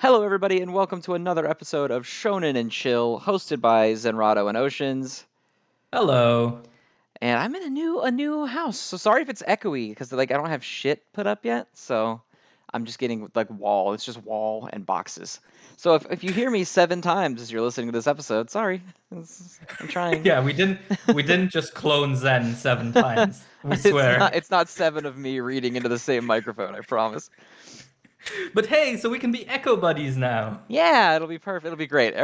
Hello, everybody, and welcome to another episode of Shonen and Chill, hosted by Zenrotto and Oceaniz. Hello. And I'm in a new house, so sorry if it's echoey because I don't have shit put up yet. So I'm just getting wall. It's just wall and boxes. So if you hear me 7 times as you're listening to this episode, sorry. I'm trying. Yeah, we didn't just clone Zen 7 times. We It's swear. not 7 of me reading into the same microphone. I promise. But hey, so we can be echo buddies now. Yeah, it'll be perfect. It'll be great.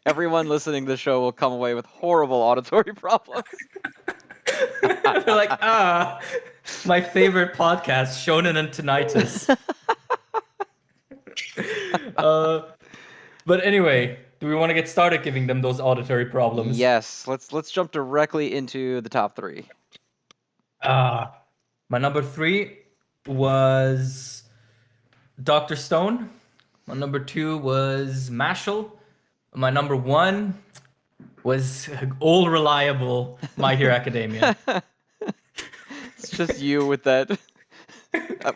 Everyone listening to the show will come away with horrible auditory problems. They're like, my favorite podcast, Shonen and Tinnitus. But anyway, do we want to get started giving them those auditory problems? Yes, let's jump directly into the top 3. My number 3 was Dr. Stone. My number 2 was Mashle. My number 1 was old reliable My Hero Academia. It's just you with that.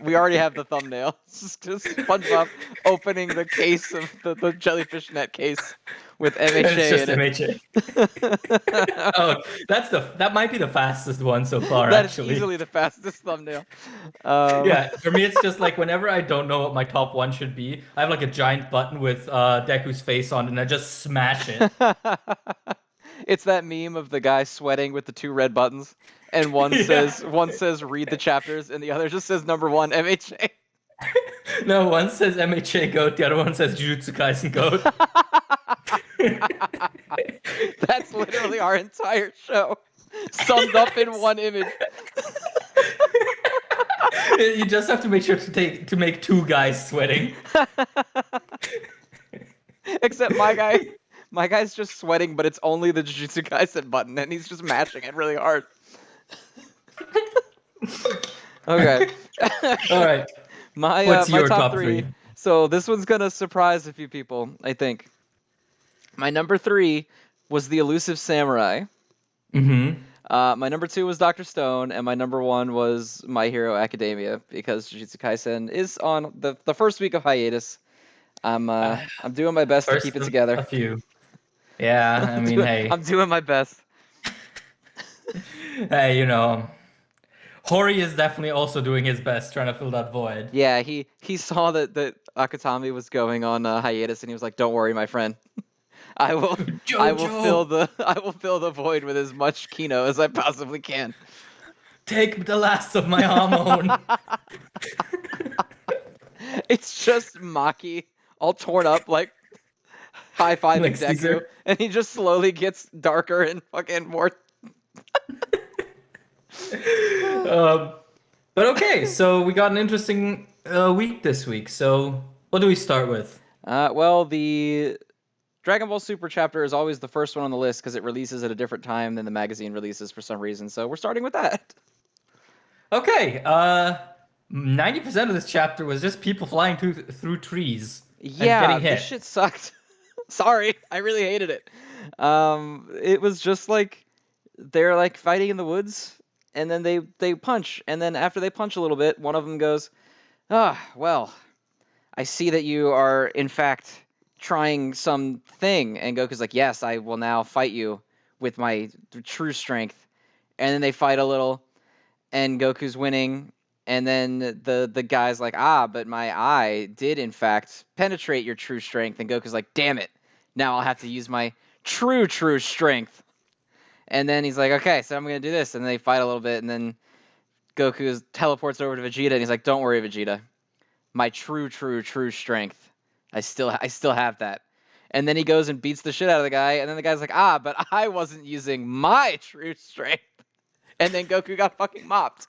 We already have the thumbnail. It's just SpongeBob opening the case of the jellyfish net case with MHA It's just in MHA. Oh, that might be the fastest one so far. That actually, is easily the fastest thumbnail. Yeah, for me it's just like whenever I don't know what my top one should be, I have like a giant button with Deku's face on, and I just smash it. It's that meme of the guy sweating with the 2 red buttons, and one says read the chapters, and the other just says number 1 MHA. No, one says MHA goat, the other one says Jujutsu Kaisen goat. That's literally our entire show, summed up in one image. You just have to make sure to make 2 guys sweating. Except my guy's just sweating, but it's only the Jujutsu Kaisen button, and he's just mashing it really hard. Okay. All right. My your top top 3. three? So this one's gonna surprise a few people, I think. My number 3 was the Elusive Samurai. Mm-hmm. My number 2 was Dr. Stone, and my number 1 was My Hero Academia, because Jujutsu Kaisen is on the first week of hiatus. I'm doing my best to keep it together. A few. Yeah, I mean, hey. I'm doing my best. Hey, Hori is definitely also doing his best trying to fill that void. Yeah, he saw that Akutami was going on hiatus, and he was like, "Don't worry, my friend. I will fill the void with as much Kino as I possibly can. Take the last of my hormone." It's just Maki, all torn up, like high-fiving Like Deku, Caesar. and he just slowly gets darker and fucking more. But okay, so we got an interesting week this week. So what do we start with? Well, the Dragon Ball Super chapter is always the first one on the list because it releases at a different time than the magazine releases for some reason. So we're starting with that. Okay, 90% of this chapter was just people flying through trees and getting hit. This shit sucked. Sorry, I really hated it. It was just like they're like fighting in the woods, and then they punch, and then after they punch a little bit, one of them goes, well, I see that you are in fact trying something," and Goku's like, "Yes, I will now fight you with my true strength." And then they fight a little, and Goku's winning, and then the guy's like, "But my eye did in fact penetrate your true strength," and Goku's like, "Damn it, now I'll have to use my true strength." And then he's like, "Okay, so I'm gonna do this," and they fight a little bit, and then Goku teleports over to Vegeta, and he's like, "Don't worry, Vegeta, my true strength, I still have that." And then he goes and beats the shit out of the guy, and then the guy's like, "But I wasn't using my true strength," and then Goku got fucking mopped.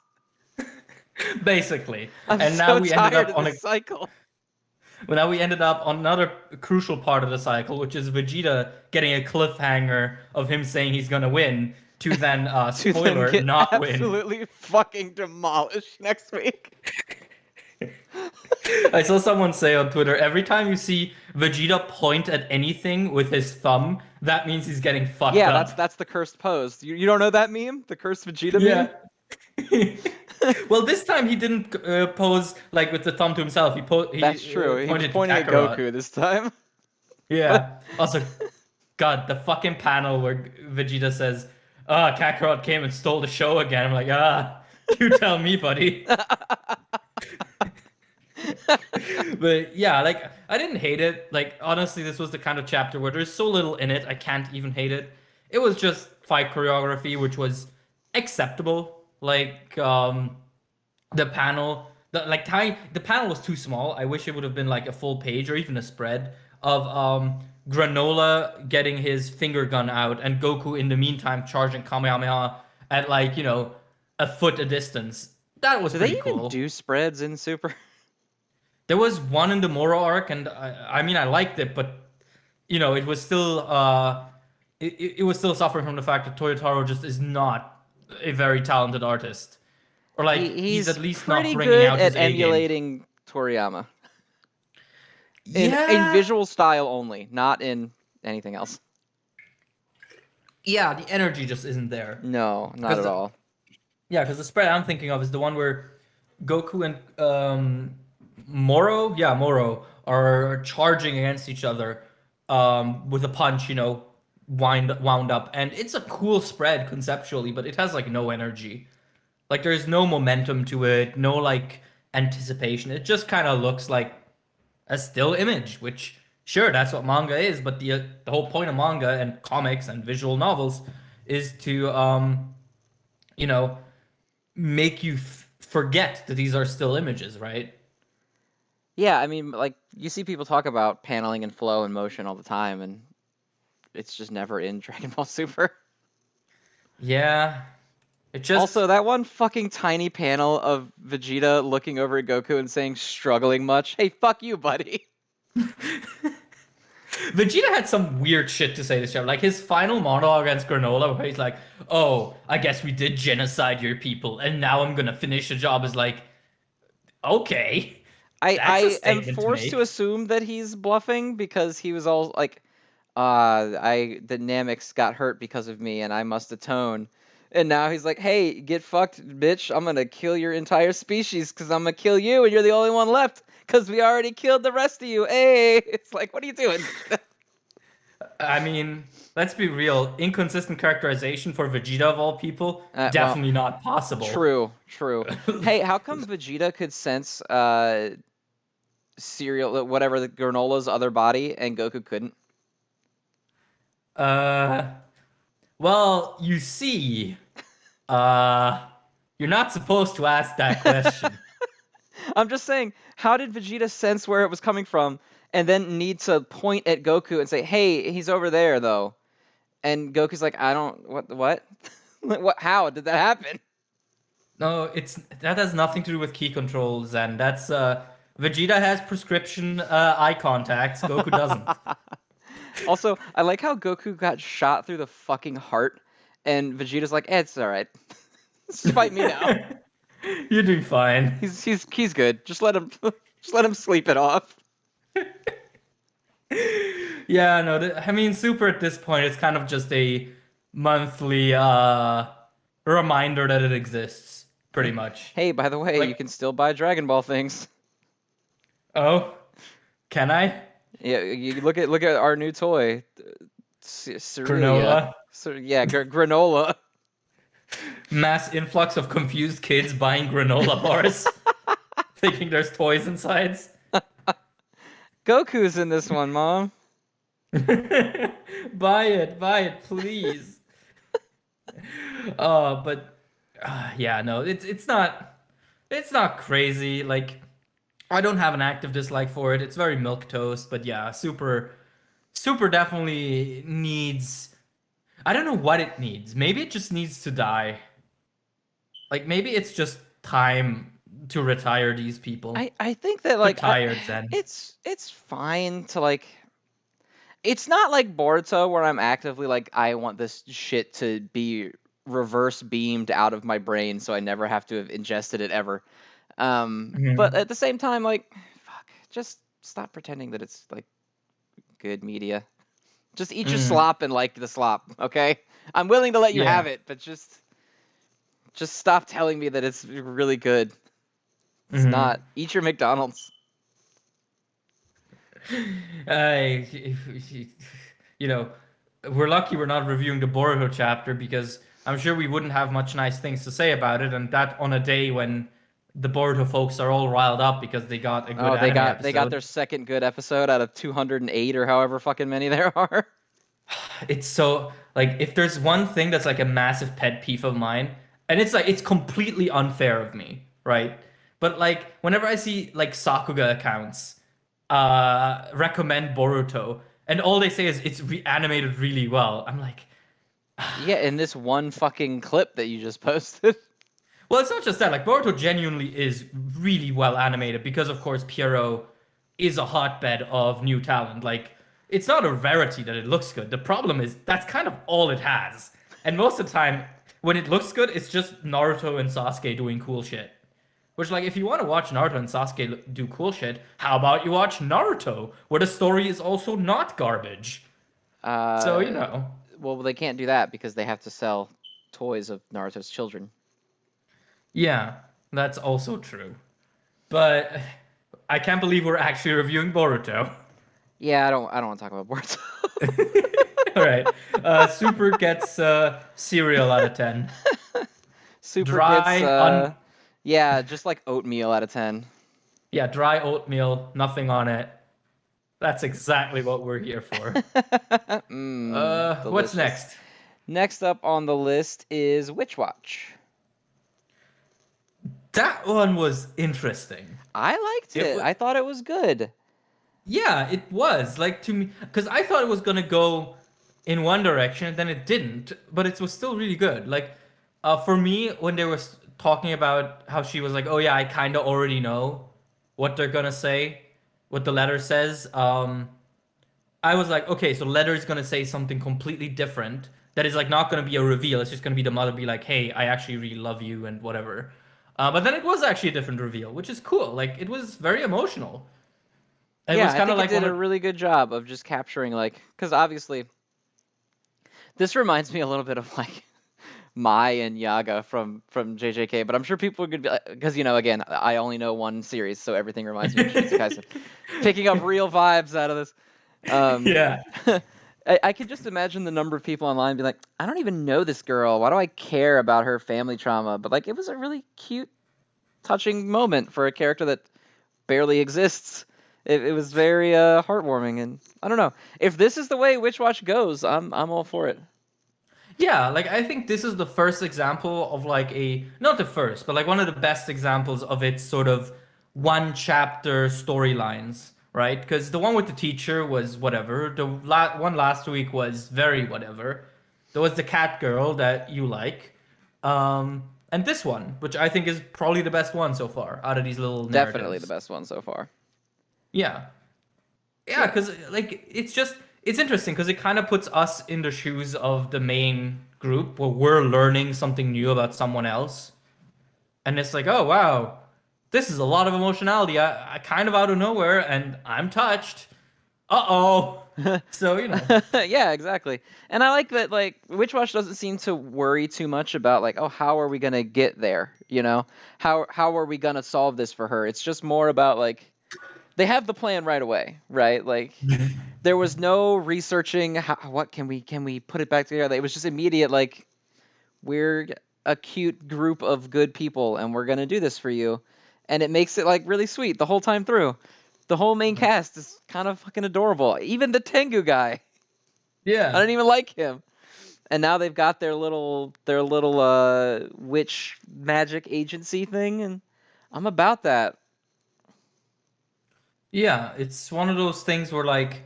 Basically. Now we ended up on a cycle. Well, now we ended up on another crucial part of the cycle, which is Vegeta getting a cliffhanger of him saying he's gonna win, to then, spoiler, get not absolutely win. fucking demolished next week. I saw someone say on Twitter, every time you see Vegeta point at anything with his thumb, that means he's getting fucked up. Yeah, that's the cursed pose. You don't know that meme? The cursed Vegeta meme? Well, this time he didn't pose like with the thumb to himself. That's He true. He was pointed to pointing at Kakarot. Goku this time. But Yeah. Also, God, the fucking panel where Vegeta says, Kakarot came and stole the show again. I'm like, you tell me, buddy. But yeah, like I didn't hate it. Like honestly, this was the kind of chapter where there's so little in it, I can't even hate it. It was just fight choreography, which was acceptable. Like the panel, the panel was too small. I wish it would have been like a full page or even a spread of Granola getting his finger gun out and Goku in the meantime charging Kamehameha at like, a foot a distance. That was do they pretty even cool. do spreads in Super? There was one in the Moro arc, and I mean I liked it, but it was still it was still suffering from the fact that Toyotaro just is not a very talented artist, or like he's He's at least not pretty bringing good out his at A game. emulating Toriyama in Yeah, visual style only, not in anything else. yeah, the energy just isn't there. No, not Because at all. because the spread I'm thinking of is the one where Goku and Moro, yeah, Moro are charging against each other with a punch, wound up, and it's a cool spread conceptually, but it has like no energy. Like there's no momentum to it, no like anticipation. It just kind of looks like a still image, which sure that's what manga is, but the whole point of manga and comics and visual novels is to you know make you forget that these are still images, right? Yeah, I mean, like you see people talk about paneling and flow and motion all the time, and it's just never in Dragon Ball Super. Yeah, it just Also, that one fucking tiny panel of Vegeta looking over at Goku and saying struggling much. Hey, fuck you, buddy. Vegeta had some weird shit to say this chapter. Like his final monologue against Granola, where he's like, "Oh, I guess we did genocide your people, and now I'm gonna finish the job." Is like, okay, that's a I am statement to forced to make. assume that he's bluffing because he was all like, the Namix got hurt because of me and I must atone. And now he's like, hey, get fucked, bitch. I'm gonna kill your entire species because I'm gonna kill you and you're the only one left because we already killed the rest of you. Hey, it's like, what are you doing? I mean, let's be real. Inconsistent characterization for Vegeta of all people, Well, definitely not possible. true, true. Hey, how come Vegeta could sense cereal, whatever the granola's other body, and Goku couldn't? Uh, well, you see, uh, you're not supposed to ask that question. I'm just saying, how did Vegeta sense where it was coming from and then need to point at Goku and say, "Hey, he's over there though." And Goku's like, "I don't what? What how did that happen?" No, that has nothing to do with key controls, and that's Vegeta has prescription eye contacts. Goku doesn't. Also, I like how Goku got shot through the fucking heart and Vegeta's like, "It's all right. Just fight me now. You're doing fine. He's good. Just let him just let him sleep it off." Yeah, no, I mean, Super at this point is kind of just a monthly reminder that it exists, pretty much. Hey, by the way, you Like, can still buy Dragon Ball things. oh, can I? Yeah, you look at our new toy, Cerealia. Granola. So yeah, granola. Mass influx of confused kids buying granola bars, thinking there's toys inside. Goku's in this one, Mom. Buy it, please. But yeah, no, it's not crazy. Like I don't have an active dislike for it. It's very milk toast, but yeah, super definitely needs. I don't know what it needs. Maybe it just needs to die. Like maybe it's just time to retire these people. I think that Too like tired then. it's fine to like. It's not like Boruto where I'm actively like I want this shit to be reverse beamed out of my brain so I never have to have ingested it ever. But Mhm. at the same time, like, fuck, just stop pretending that it's like good media. Just eat your Mm, slop and like the slop, okay? I'm willing to let you have yeah. it, but just Just stop telling me that it's really good. It's not. Eat your McDonald's. I, you know, we're lucky we're not reviewing the Boruto chapter because I'm sure we wouldn't have much nice things to say about it, and that on a day when the Boruto folks are all riled up because they got a good Oh, anime they got their episode. second good episode out of 208 or however fucking many there are. It's so like if there's one thing that's like a massive pet peeve of mine, and it's like it's completely unfair of me, right? But like whenever I see like Sakuga accounts recommend Boruto and all they say is it's animated really well, I'm like, Yeah, in this one fucking clip that you just posted. well, it's not just that. Like Boruto genuinely is really well animated because, of course, Pierrot is a hotbed of new talent. Like it's not a rarity that it looks good. The problem is that's kind of all it has. And most of the time, when it looks good, it's just Naruto and Sasuke doing cool shit. Which, like, if you want to watch Naruto and Sasuke do cool shit, how about you watch Naruto, where the story is also not garbage? So, you Uh, know. well, they can't do that because they have to sell toys of Naruto's children. Yeah, that's also true. But I can't believe we're actually reviewing Boruto. Yeah, I don't want to talk about Boruto. All right. Super gets cereal out of 10. Super gets Dry, yeah, just like oatmeal out of 10. yeah, dry oatmeal, nothing on it. That's exactly what we're here for. What's Delicious. next? Next up on the list is Witch Watch. That one was interesting. I liked it. I thought it was good. Yeah, it was like to me because I thought it was gonna go in one direction, then it didn't, but it was still really good. Like, for me, when they were talking about how she was like, "Oh yeah, I kind of already know what they're gonna say, what the letter says." I was like, okay, so letter is gonna say something completely different. That is like not gonna be a reveal. It's just gonna be the mother be like, "Hey, I actually really love you" and whatever. But then it was actually a different reveal, which is cool. Like, it was very emotional. It Yeah, was I kind of think it like did one a of really good job of just capturing like, because obviously this reminds me a little bit of like Mai and Yaga from JJK, but I'm sure people could be because again I only know one series, so everything reminds me of Jujutsu Kaisen. Picking up real vibes out of this. Um, yeah. I could just imagine the number of people online be like, I don't even know this girl. Why do I care about her family trauma? But like, it was a really cute, touching moment for a character that barely exists. It was very heartwarming, and I don't know if this is the way Witch Watch goes. I'm all for it. Yeah, like I think this is the first example of like not the first, but like one of the best examples of its sort of one chapter storylines, right? Because the one with the teacher was whatever. The one last week was very whatever. There was the cat girl that you like. And this one, which I think is probably the best one so far out of these little Definitely the narratives. best one so far. Yeah. Yeah, Yeah, because like it's interesting because it kind of puts us in the shoes of the main group where we're learning something new about someone else, and it's like, oh wow, this is a lot of emotionality. I kind of out of nowhere, and I'm touched. Uh-oh. So yeah, exactly. And I like that like Witch Watch doesn't seem to worry too much about like, oh, how are we gonna get there? How are we gonna solve this for her? It's just more about like they have the plan right away, right? Like there was no researching what can we put it back together. It was just immediate like we're a cute group of good people and we're going to do this for you. And it makes it like really sweet the whole time through. The whole main cast is kind of fucking adorable. Even the Tengu guy. I yeah, don't even like him. And now they've got their little witch magic agency thing and I'm about that. yeah, it's one of those things where like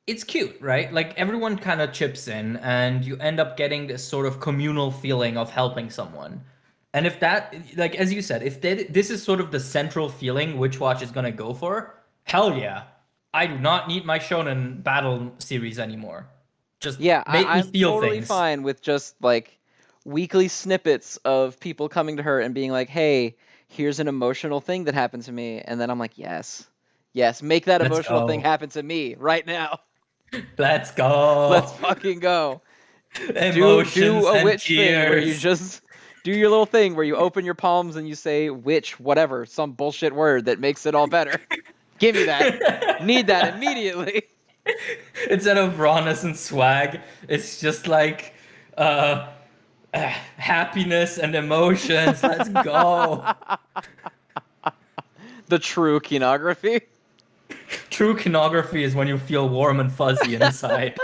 it's cute, right? Like everyone kind of chips in, and you end up getting this sort of communal feeling of helping someone. And if that, like as you said, if this is sort of the central feeling Witch Watch is gonna go for, hell yeah! I do not need my Shonen battle series anymore. Just Yeah, make me I'm feel totally things. fine with just like weekly snippets of people coming to her and being like, "Hey, here's an emotional thing that happened to me," and then I'm like, "Yes, yes, make that Let's emotional thing go. happen to me right now. Let's Let's go. fucking go. Do Emotions a and witch thing where you tears. just Do your little thing where you open your palms and you say witch, whatever, some bullshit word that makes it all better. Give me that. Need that immediately. Instead of rawness and swag, it's just like uh, happiness and emotions. Let's go. The true kinography. True kinography is when you feel warm and fuzzy inside.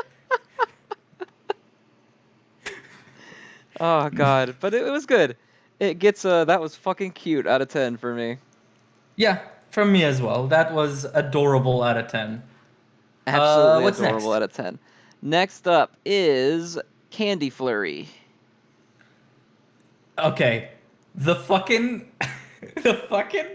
Oh god, but it was good. It gets that was fucking cute out of 10 for me. Yeah, from me as well. That was adorable out of 10. Absolutely What's adorable next? out of 10. Next up is Candy Flurry. Okay. The fucking the fucking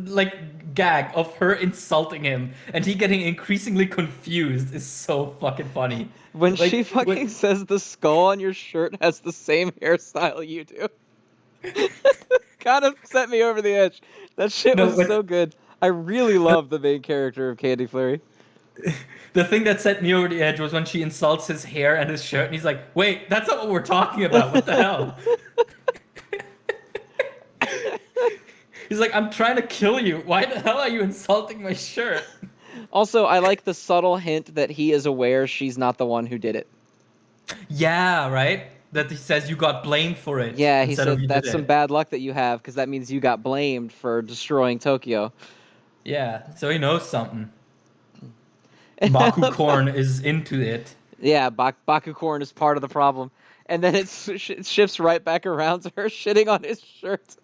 like gag of her insulting him and he getting increasingly confused is so fucking funny. When she Like fucking when says the skull on your shirt has the same hairstyle you do. Kind of set me over the edge. That shit no, was when so good. I really love the main character of Candy Flurry. the thing that set me over the edge was when she insults his hair and his shirt and he's like, "Wait, that's not what we're talking about. What the hell?" He's like, "I'm trying to kill you. Why the hell are you insulting my shirt?" Also, I like the subtle hint that he is aware she's not the one who did it. Yeah, right? That he says you got blamed for it Yeah, he instead of said you did that's some it. bad luck that you have because that means you got blamed for destroying Tokyo. Yeah, so he knows something. And I Baku love how, Korn is into it. yeah, Bakukorn is part of the problem. And then it shifts right back around to her shitting on his shirt.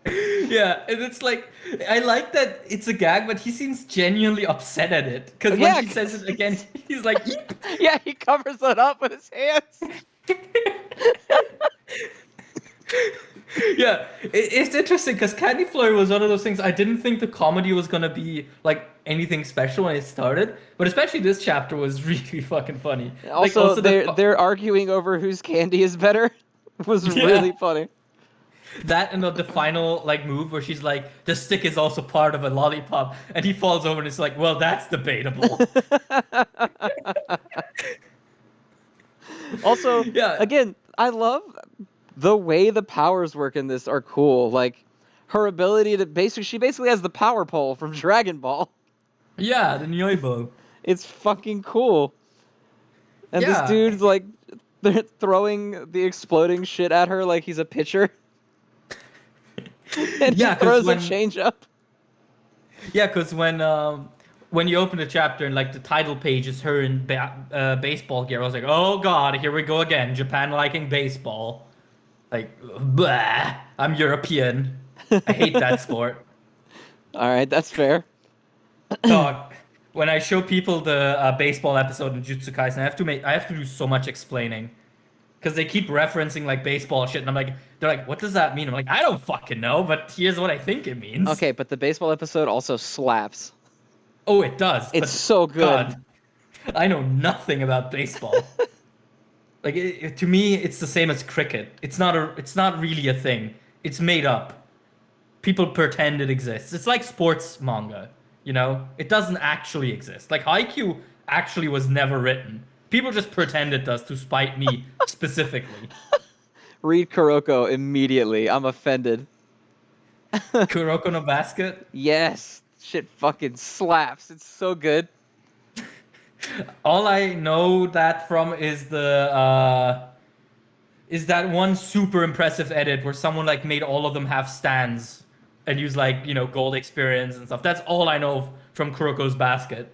Yeah, and it's like I like that it's a gag, but he seems genuinely upset at it. Because when Yeah, she says it again, he's like, "Eep." yeah, he covers it up with his hands. Yeah, it's interesting because Candy Flurry was one of those things I didn't think the comedy was gonna be like anything special when it started, but especially this chapter was really fucking funny. Like Also, also they're arguing over whose candy is better. Was really yeah, funny. that and the final like move where she's like, the stick is also part of a lollipop, and he falls over and it's like, well, that's debatable. Also, Yeah, again, I love the way the powers work in this are cool. Like her ability to she basically has the power pole from Dragon Ball. yeah, the Nyoibo. It's fucking cool. And this Yeah, dude's like they're throwing the exploding shit at her like he's a pitcher. And he yeah, because throws a when change up. yeah, because when you open the chapter and like the title page is her in baseball gear, I was like, oh god, here we go again, Japan liking baseball. Like, blah, I'm European. I hate that sport. Alright, that's fair. Dog. When I show people the baseball episode in Jujutsu Kaisen, I have to do so much explaining because they keep referencing like baseball shit, and they're like, what does that mean? I'm like, I don't fucking know, but here's what I think it means. Okay, but the baseball episode also slaps. Oh, it does, It's but so good. God, I know nothing about baseball. Like to me, it's the same as cricket. It's not really a thing. It's made up. People pretend it exists. It's like sports manga, you know? It doesn't actually exist. Like Haikyuu actually was never written. People just pretend it does to spite me specifically. Read Kuroko immediately. I'm offended. Kuroko no Basket. Yes, shit fucking slaps. It's so good. All I know that from is that one super impressive edit where someone like made all of them have stands and use like, gold experience and stuff. That's all I know from Kuroko's Basket.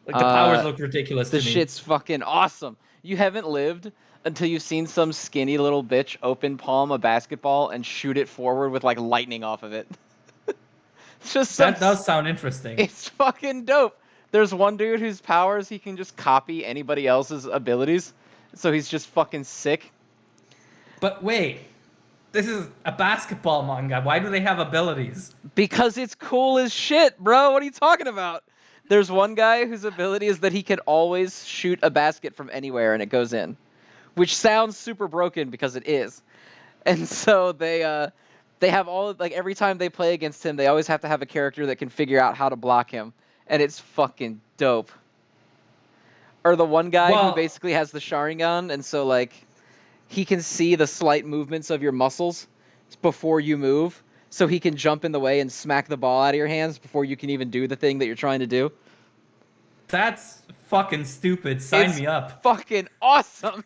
Like the powers Uh, look ridiculous the to me. shit's fucking awesome. You haven't lived until you've seen some skinny little bitch open palm a basketball and shoot it forward with like lightning off of it. It's just That does sound interesting. it's fucking dope. There's one dude whose powers he can just copy anybody else's abilities. So he's just fucking sick. But wait, this is a basketball manga. Why do they have abilities? Because it's cool as shit, bro. What are you talking about? There's one guy whose ability is that he can always shoot a basket from anywhere and it goes in, which sounds super broken because it is. And so they have all like every time they play against him, they always have to have a character that can figure out how to block him, and it's fucking dope. Or the one guy who Well, basically has the Sharingan, and so like he can see the slight movements of your muscles before you move, so he can jump in the way and smack the ball out of your hands before you can even do the thing that you're trying to do. That's fucking stupid. Sign It's me up. fucking awesome.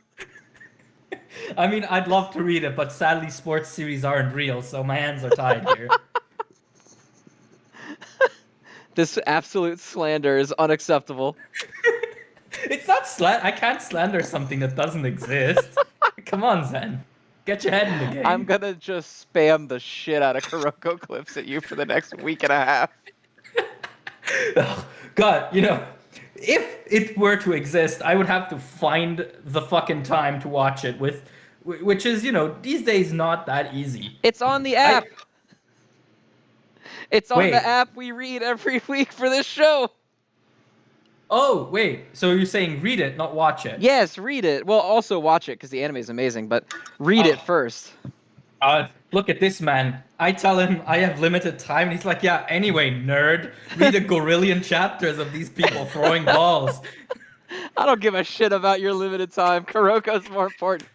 I mean, I'd love to read it, but sadly, sports series aren't real, so my hands are tied here. This absolute slander is unacceptable. It's not I can't slander something that doesn't exist. Come on, Zen. Get your head in the game. I'm gonna just spam the shit out of Kuroko clips at you for the next week and a half. Oh, God, if it were to exist, I would have to find the fucking time to watch it which is, these days not that easy. It's on the app. It's on Wait. the app we read every week for this show. Oh, wait. So you're saying read it, not watch it? Yes, read it. Well, also watch it because the anime is amazing, but read it first. Look at this man. I tell him I have limited time, and he's like, yeah, anyway, nerd. Read a gorillion chapters of these people throwing balls. I don't give a shit about your limited time. Kuroko's more important.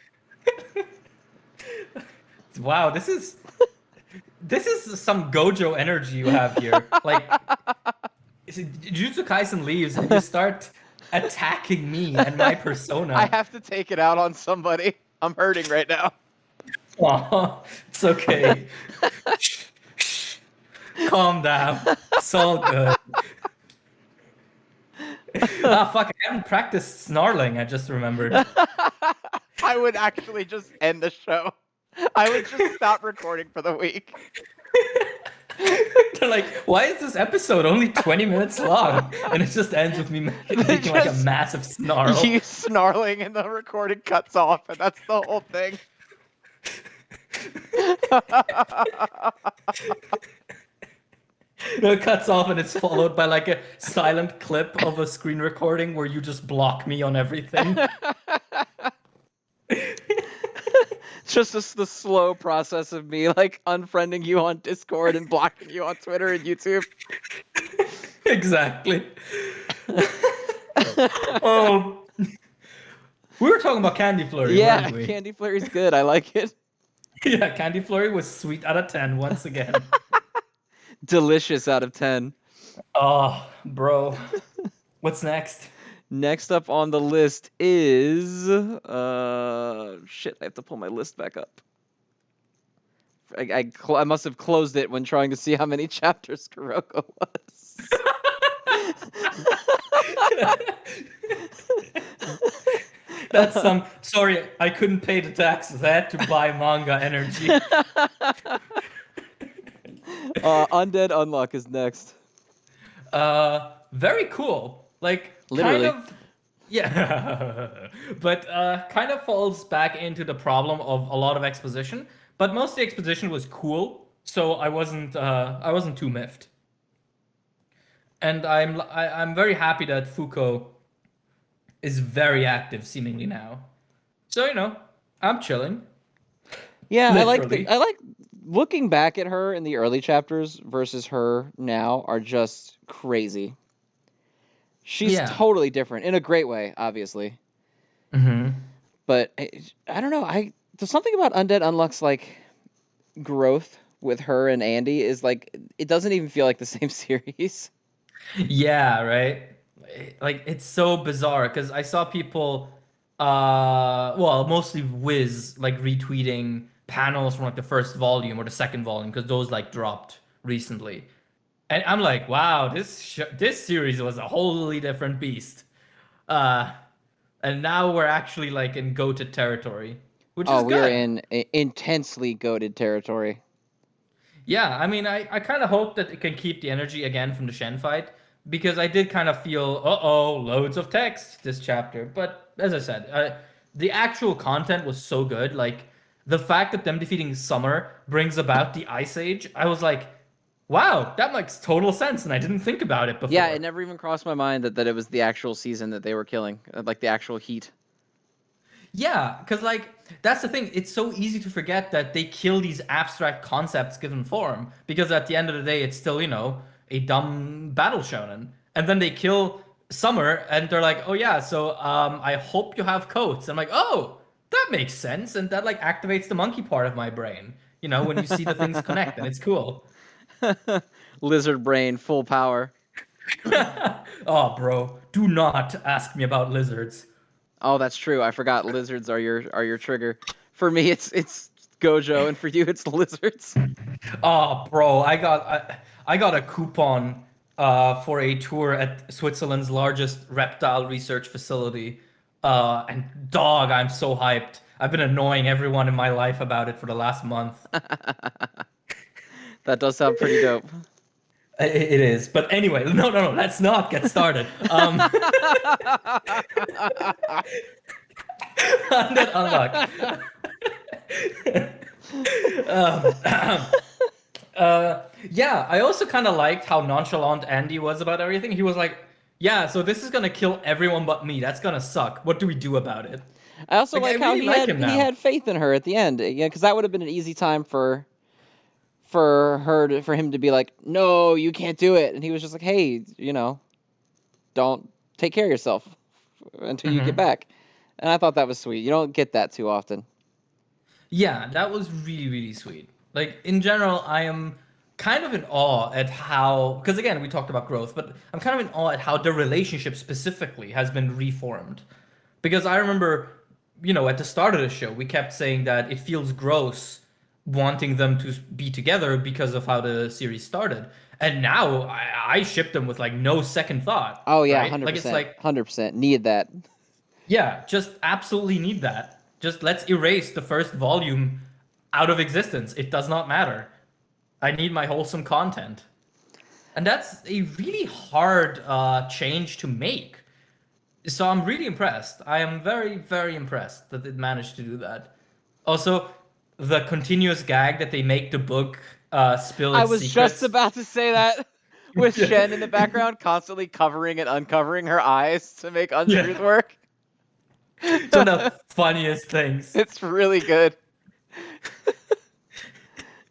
Wow, this is some Gojo energy you have here. Like, Jujutsu Kaisen leaves, and you start attacking me and my persona. I have to take it out on somebody. I'm hurting right now. Oh, it's okay. Calm down. It's all good. Fuck, I haven't practiced snarling, I just remembered. I would actually just end the show. I would just stop recording for the week. They're like, why is this episode only 20 minutes long? And it just ends with me making like a massive snarl. You snarling and the recording cuts off, and that's the whole thing. It cuts off and it's followed by like a silent clip of a screen recording where you just block me on everything. It's just the slow process of me like unfriending you on Discord and blocking you on Twitter and YouTube. Exactly. Oh, we were talking about Candy Flurry, Yeah, weren't we? Candy Flurry's good. I like it. Yeah, Candy Flurry was sweet out of 10 once again. Delicious out of 10. Oh, bro. What's next? Next up on the list is shit. I have to pull my list back up. I must have closed it when trying to see how many chapters Kuroko was. That's some. Sorry, I couldn't pay the taxes. I had to buy manga energy. Undead Unluck is next. Very cool. Like, Literally. kind of. Yeah, but kind of falls back into the problem of a lot of exposition. But most of the exposition was cool, so I wasn't too miffed. And I'm very happy that Fuko is very active seemingly now. So I'm chilling. Yeah, Literally. I like looking back at her in the early chapters versus her now are just crazy. She's totally different in a great way, obviously. Mm-hmm. But I don't know. There's something about Undead Unluck's like growth with her and Andy is like it doesn't even feel like the same series. Yeah, right. Like it's so bizarre because I saw people, well, mostly Wiz like retweeting panels from like the first volume or the second volume because those like dropped recently. And I'm like, wow, this series was a wholly different beast. And now we're actually like in goated territory, which is good. We're in intensely goated territory. Yeah, I mean, I kind of hope that it can keep the energy again from the Shen fight because I did kind of feel, loads of text this chapter. But as I said, the actual content was so good. Like the fact that them defeating Summer brings about the Ice Age, I was like, wow, that makes total sense, and I didn't think about it before. Yeah, it never even crossed my mind that it was the actual season that they were killing, like the actual heat. Yeah, because like that's the thing. It's so easy to forget that they kill these abstract concepts given form because at the end of the day, it's still a dumb battle shonen, and then they kill Summer, and they're like, oh yeah, so I hope you have coats. I'm like, oh, that makes sense, and that like activates the monkey part of my brain. You know, when you see the things connect, and it's cool. Lizard brain, full power. Oh, bro, do not ask me about lizards. Oh, that's true. I forgot lizards are your trigger. For me, it's Gojo, and for you, it's lizards. Oh, bro, I got a coupon for a tour at Switzerland's largest reptile research facility. And dog, I'm so hyped. I've been annoying everyone in my life about it for the last month. That does sound pretty dope. It is. But anyway, no, let's not get started. Undead Unluck. um, yeah, I also kind of liked how nonchalant Andy was about everything. He was like, "Yeah, so this is gonna kill everyone but me. That's gonna suck. What do we do about it?" I also Like, I like how really like him he now. had faith in her at the end. Yeah, because that would have been an easy time for him to be like, no, you can't do it, and he was just like, hey, don't take care of yourself until you get Hmm. back. And I thought that was sweet. You don't get that too often. Yeah, that was really, really sweet. Like, in general, I am kind of in awe at how, because again, we talked about growth, but I'm kind of in awe at how the relationship specifically has been reformed. Because I remember, at the start of the show, we kept saying that it feels gross wanting them to be together because of how the series started. And now I ship them with like no second thought, Oh yeah, right? Like, it's 100%, like, 100% need that. yeah, just absolutely need that. Just let's erase the first volume out of existence. It does not matter. I need my wholesome content. And that's a really hard change to make. So I'm really impressed. I am very, very impressed that it managed to do that. Also, the continuous gag that they make the book spill I its was just secrets. about to say that. With Yeah. Shen in the background, constantly covering and uncovering her eyes to make untruth Yeah. work. It's one of the funniest things. It's really good.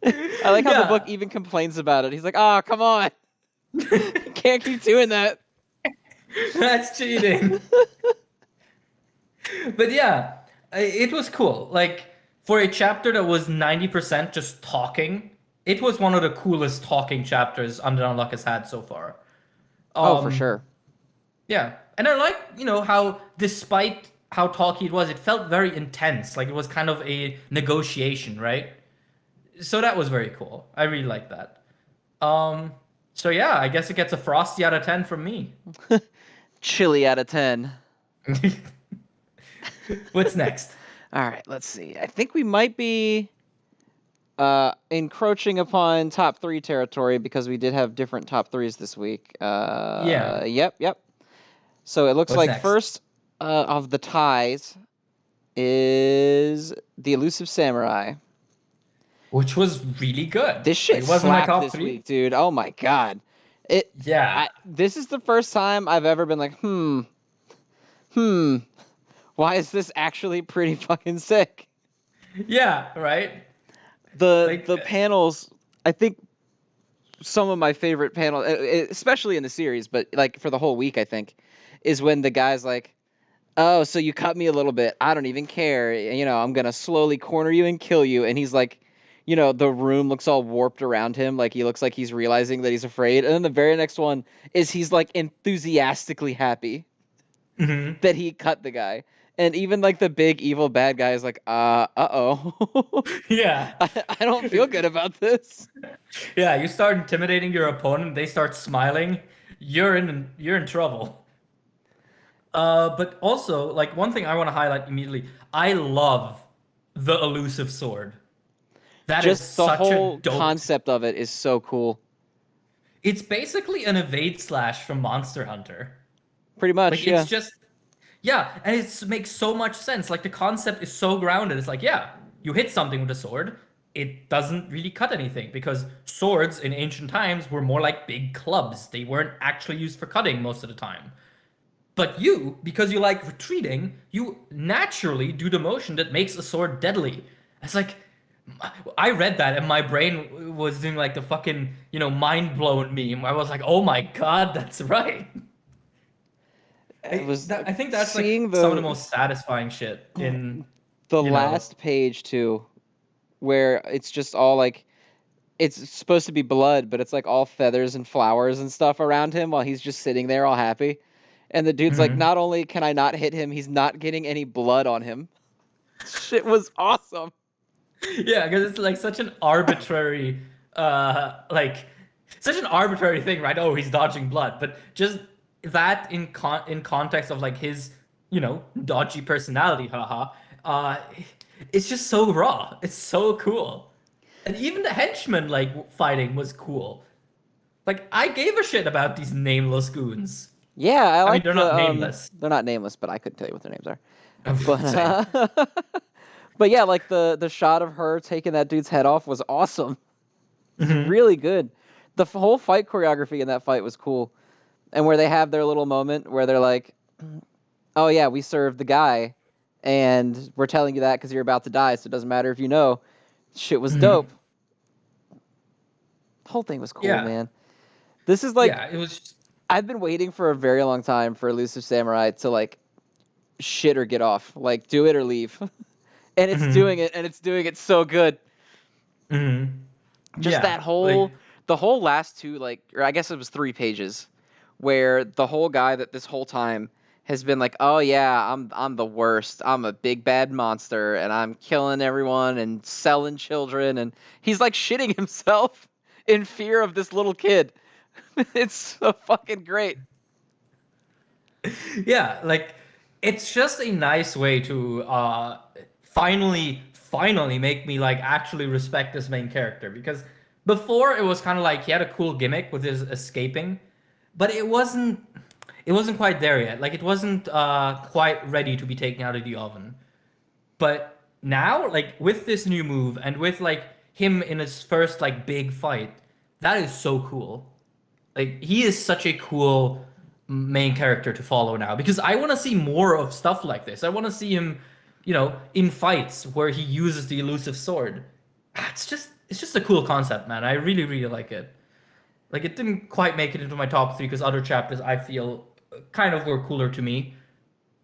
I like how the book Yeah. even complains about it. He's like, "Ah, come on, can't keep doing that." That's cheating. But yeah, it was cool. Like for a chapter that was 90% just talking, it was one of the coolest talking chapters Undead Unluck has had so far. Oh, for Um, sure. yeah. And I like, how despite how talky it was, it felt very intense. Like it was kind of a negotiation, right? So that was very cool. I really like that. Um, so yeah, I guess it gets a frosty out of 10 from me. Chili out of 10. What's next? All right, let's see. I think we might be encroaching upon top three territory because we did have different top threes this week. Yeah. Yep. So it looks What's like next? first of the ties is the Elusive Samurai. Which was really good. This Like shit it wasn't my slapped top this three. week, dude. Oh my god. Yeah. This is the first time I've ever been like, hmm, why is this actually pretty fucking sick? Yeah, right? Like The panels, I think some of my favorite panels, especially in the series, but like for the whole week, I think, is when the guy's like, "Oh, so you cut me a little bit. I don't even care. I'm gonna slowly corner you and kill you." And he's like, the room looks all warped around him, like he looks like he's realizing that he's afraid. And then the very next one is he's like enthusiastically happy mhm. that he cut the guy. And even like the big evil bad guy is like, uh-oh. Yeah. I don't feel good about this. Yeah, you start intimidating your opponent, they start smiling, you're in trouble. But also, like one thing I want to highlight immediately, I love the elusive sword. That is Just the such a whole dope. concept of it is so cool. It's basically an evade slash from Monster Hunter. Pretty Like much, it's yeah. just yeah, and it makes so much sense. Like the concept is so grounded. It's like, yeah, you hit something with a sword, it doesn't really cut anything because swords in ancient times were more like big clubs. They weren't actually used for cutting most of the time. But you, because you like retreating, you naturally do the motion that makes a sword deadly. It's like I read that and my brain was doing like the fucking, mind blown meme. I was like, "Oh my God, that's right." It was I think that's like seeing some of the most satisfying shit in. The you know. last page too, where it's just all like it's supposed to be blood, but it's like all feathers and flowers and stuff around him while he's just sitting there all happy. And the dude's like, Mhm. not only can I not hit him, he's not getting any blood on him. Shit was awesome. Yeah, because it's like such an arbitrary, like such an arbitrary thing, right? Oh, he's dodging blood, but just that in context of like his, dodgy personality, haha. It's just so raw. It's so cool, and even the henchmen like fighting was cool. Like I gave a shit about these nameless goons. Yeah, I I mean, like they're the not nameless. they're not nameless, but I couldn't tell you what their names are. But Same. but yeah, like the shot of her taking that dude's head off was awesome. It's Hmm. really good. The whole fight choreography in that fight was cool. And where they have their little moment where they're like, "Oh yeah, we served the guy and we're telling you that cuz you're about to die, so it doesn't matter if you know." Shit was dope. Hmm. The whole thing was cool, Yeah, man. This is like yeah. It was. I've been waiting for a very long time for Elusive Samurai to like shit or get off. Like do it or leave. And it's doing Hmm. it and it's doing it so good. Hmm. Just Yeah, like. the whole last two, like, or I guess it was 3 pages where the whole guy that this whole time has been like, oh yeah, I'm the worst, I'm a big bad monster and I'm killing everyone and selling children, and he's like shitting himself in fear of this little kid. It's so fucking great. Yeah, like it's just a nice way to finally make me like actually respect this main character because before it was kind of like he had a cool gimmick with his escaping, but it wasn't quite there yet. Like it wasn't quite ready to be taken out of the oven. But now, like with this new move and with like him in his first like big fight, that is so cool. Like he is such a cool main character to follow now because I want to see more of stuff like this. I want to see him, in fights where he uses the elusive sword. It's just a cool concept, man. I really really like it. Like it didn't quite make it into my top three because other chapters I feel kind of were cooler to me.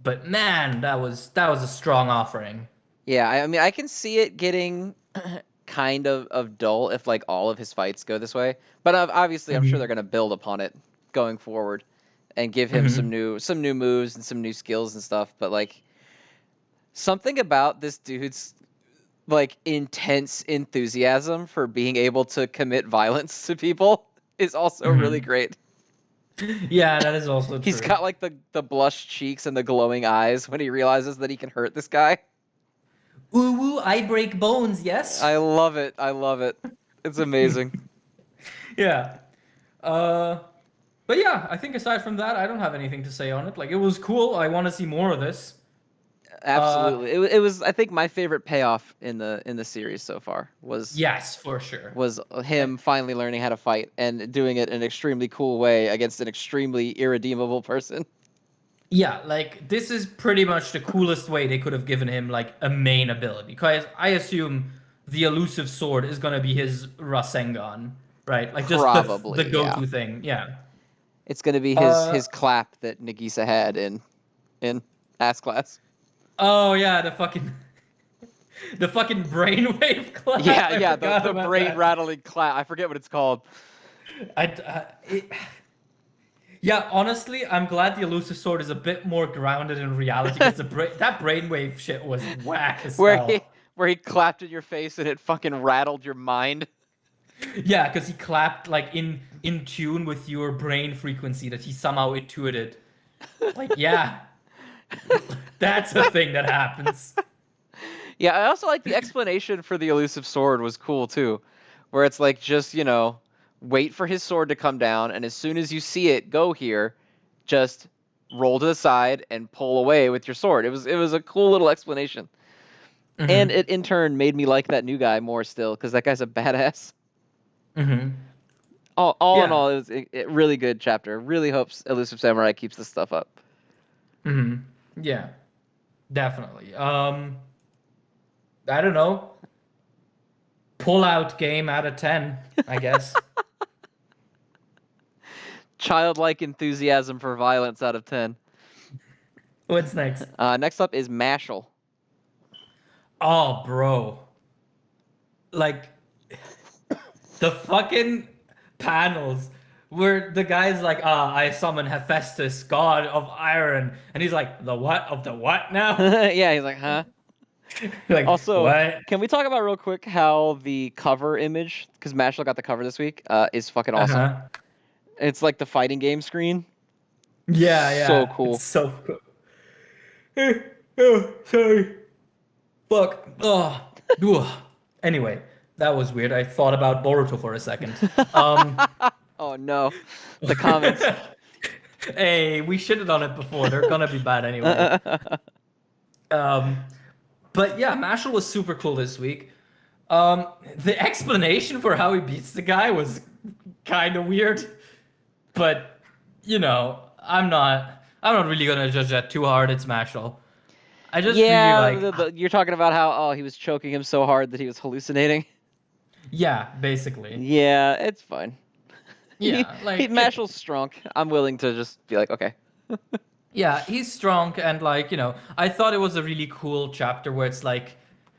But man, that was a strong offering. Yeah, I mean, I can see it getting kind of dull if like all of his fights go this way, but obviously I'm sure they're Hmm. gonna build upon it going forward and give him Hmm. some new moves and some new skills and stuff. But like something about this dude's like intense enthusiasm for being able to commit violence to people is also really Hmm. great. Yeah, that is also He's true. got like the blushed cheeks and the glowing eyes when he realizes that he can hurt this guy. Ooh, woo, I break bones, yes? I love it. I love it. It's amazing. Yeah. Uh, but yeah, I think aside from that, I don't have anything to say on it. Like, it was cool. I want to see more of this. Uh, Absolutely. It was I think my favorite payoff in the series so far yes, for sure. was And him finally learning how to fight and doing it in an extremely cool way against an extremely irredeemable person. yeah, like, this is pretty much the coolest way they could have given him, like, a main ability. Because I assume the elusive sword is gonna be his Rasengan, right? Like, just the Probably, yeah. go-to thing. Yeah. It's going to be Uh, his clap that Nagisa had in ass class. oh, yeah, the fucking brainwave clap. Yeah, I yeah, forgot the about brain that. rattling clap. I forget what it's called. Yeah, honestly, I'm glad the elusive sword is a bit more grounded in reality because that brainwave shit was whack as where hell. he clapped in your face and it fucking rattled your mind. Yeah, because he clapped like in tune with your brain frequency that he somehow intuited. Like, yeah, that's a thing that happens. Yeah, I also like the explanation for the elusive sword was cool too, where it's like just, wait for his sword to come down and as soon as you see it go here, just roll to the side and pull away with your sword. It was a cool little explanation. And Hmm. it in turn made me like that new guy more still cuz that guy's a badass. Hmm. All in Yeah. all, it was a really good chapter. Really hopes Elusive Samurai keeps this stuff up. Hmm. Yeah, definitely. I don't know. Pull out game out of 10, I guess. Childlike enthusiasm for violence out of 10. What's next? Next up is Mashle. Oh, bro. Like the fucking panels where the guy's like, I summon Hephaestus, god of iron. And he's like, the what of the what now? Yeah, he's like, huh? Like, Also, what? can we talk about real quick how the cover image, because Mashle got the cover this week, is fucking awesome. Uh-huh. It's like the fighting game screen. Yeah, So yeah. It's cool. so cool. Oh, sorry. Fuck. Oh. Ugh. Anyway, that was weird. I thought about Boruto for a second. Um, Oh no, the comments. hey, we shitted on it before. They're gonna be bad anyway. Um, but yeah, Mashle was super cool this week. The explanation for how he beats the guy was kind of weird, but I'm not really gonna judge that too hard. It's Mashle. I just really Yeah, like, you're talking about how he was choking him so hard that he was hallucinating. yeah, basically, Yeah, it's fine. yeah, He like it. Mashel's strong. I'm willing to just be like, okay. Yeah, he's strong and like, I thought it was a really cool chapter where it's like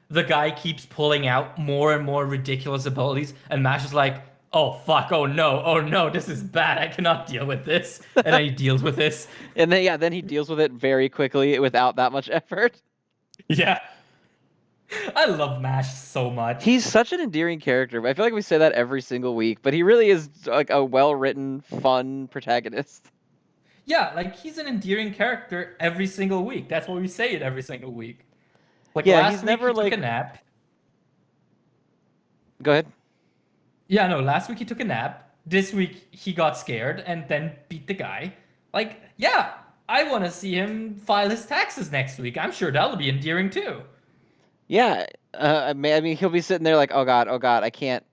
the guy keeps pulling out more and more ridiculous abilities and Mash is like, "Oh fuck, oh no, this is bad. I cannot deal with this." And then he deals with this. And then he deals with it very quickly without that much effort. Yeah. I love Mash so much. He's such an endearing character. I feel like we say that every single week, but he really is like a well-written, fun protagonist. Yeah, like he's an endearing character every single week. That's why we say it every single week. Like Yeah, he's last week never he took a like. nap. Go ahead. Yeah, no, last week he took a nap. This week he got scared and then beat the guy. Like, yeah, I want to see him file his taxes next week. I'm sure that'll be endearing too. Yeah, I mean, he'll be sitting there like, oh god, I can't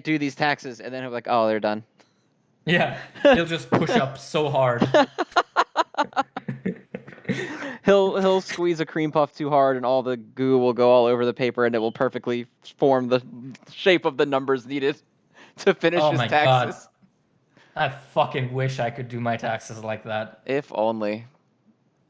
do these taxes, and then he'll be like, oh, they're done. Yeah, he'll just push up so hard. He'll squeeze a cream puff too hard, and all the goo will go all over the paper, and it will perfectly form the shape of the numbers needed to finish Oh his my God. taxes. I fucking wish I could do my taxes like that. If only.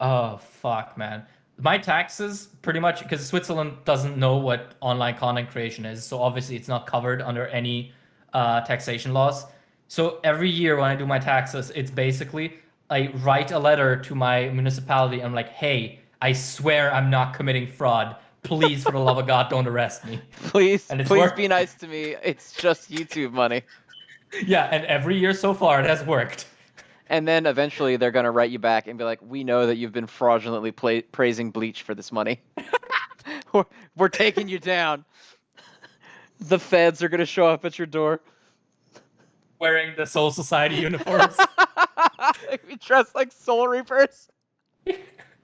Oh, fuck, man. My taxes, pretty much, because Switzerland doesn't know what online content creation is, so obviously it's not covered under any taxation laws. So every year when I do my taxes, it's basically I write a letter to my municipality. And I'm like, hey, I swear I'm not committing fraud. Please, for the love of God, don't arrest me. Please, And it's please be worked. nice to me. It's just YouTube money. Yeah, and every year so far it has worked. And then eventually they're gonna write you back and be like, "We know that you've been fraudulently praising Bleach for this money. we're, we're taking you down. The feds are gonna show up at your door. Wearing the Soul Society uniforms. We dress like Soul Reapers."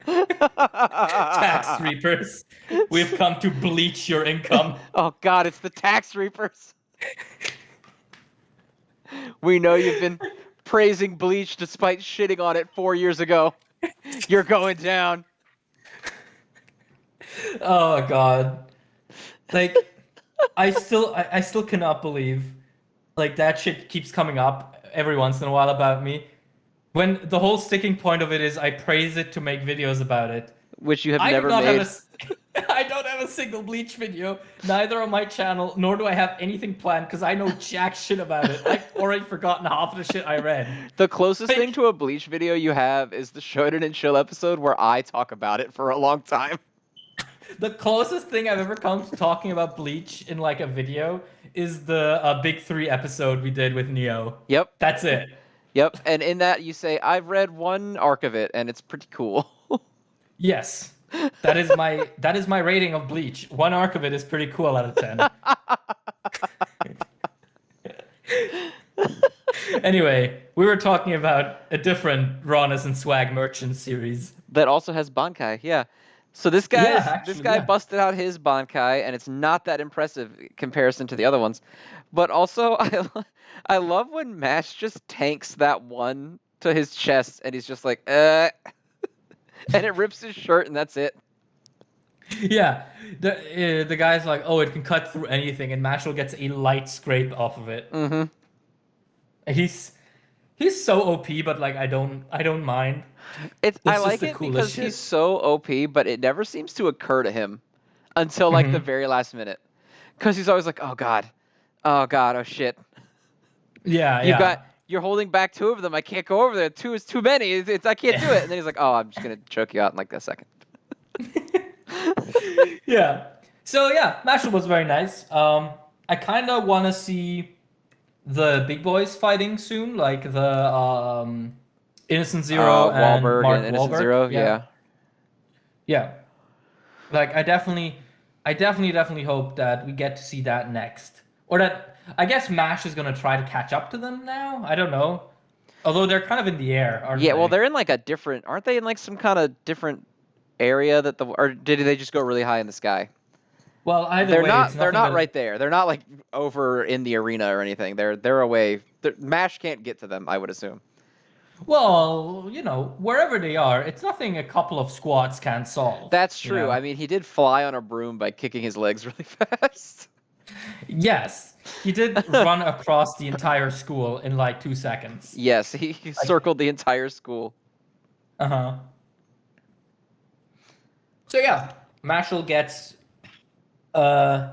Tax reapers. We've come to bleach your income. Oh God, it's the tax reapers. We know you've been praising Bleach despite shitting on it 4 years ago. You're going down. Oh God. Like I still cannot believe like that shit keeps coming up every once in a while about me. When the whole sticking point of it is I praise it to make videos about it. Which you have I do never not made. have I don't have a single Bleach video, neither on my channel, nor do I have anything planned because I know jack shit about it. I've already forgotten half of the shit I read. The closest thing Like, to a Bleach video you have is the Shonen and Chill episode where I talk about it for a long time. the closest thing I've ever come to talking about Bleach in like a video is the Big Three episode we did with Neo. Yep. That's it. Yep. And in that you say, I've read one arc of it and it's pretty cool. Yes. That is my rating of Bleach. One arc of it is pretty cool out of 10. Anyway, we were talking about a different Rawness and Swag Merchant series. That also has Bankai, yeah. So this Yeah, guy actually, yeah. busted out his Bankai, and it's not that impressive in comparison to the other ones. But also, I love when Mash just tanks that one to his chest, and he's just like, and it rips his shirt, and that's it. Yeah, the guy's like, oh, it can cut through anything, and Mashle gets a light scrape off of it. Mm-hmm. He's so OP, but like I don't mind. I That's just like the it coolest because shit. he's so OP, but it never seems to occur to him. until like the Hmm. very last minute, because he's always like, oh god, oh shit, Yeah, you've got yeah. you're holding back two of them. I can't go over there. Two is too many. I can't do it. And then he's like, oh, I'm just gonna choke you out in like a second. Yeah. So yeah, Mashle was very nice. I kind of want to see the big boys fighting soon, like the Innocent Zero and Wahlberg and Mark Innocent Wahlberg. Zero, Yeah, yeah. yeah. Like definitely hope that we get to see that next, or that I guess Mash is gonna try to catch up to them now. I don't know. Although they're kind of in the air, aren't Yeah, well, they? they're in like a different, aren't they in like some kind of different area or did they just go really high in the sky? Well, either They're way, it's not. They're nothing not but right there. They're not like over in the arena or anything. They're away. Mash can't get to them, I would assume. well, wherever they are, it's nothing a couple of squats can't solve. That's You true. know. I mean, he did fly on a broom by kicking his legs really fast. Yes, he did run across the entire school in like 2 seconds. Yes, he Like, circled the entire school. uh-huh. So yeah, Mashle gets uh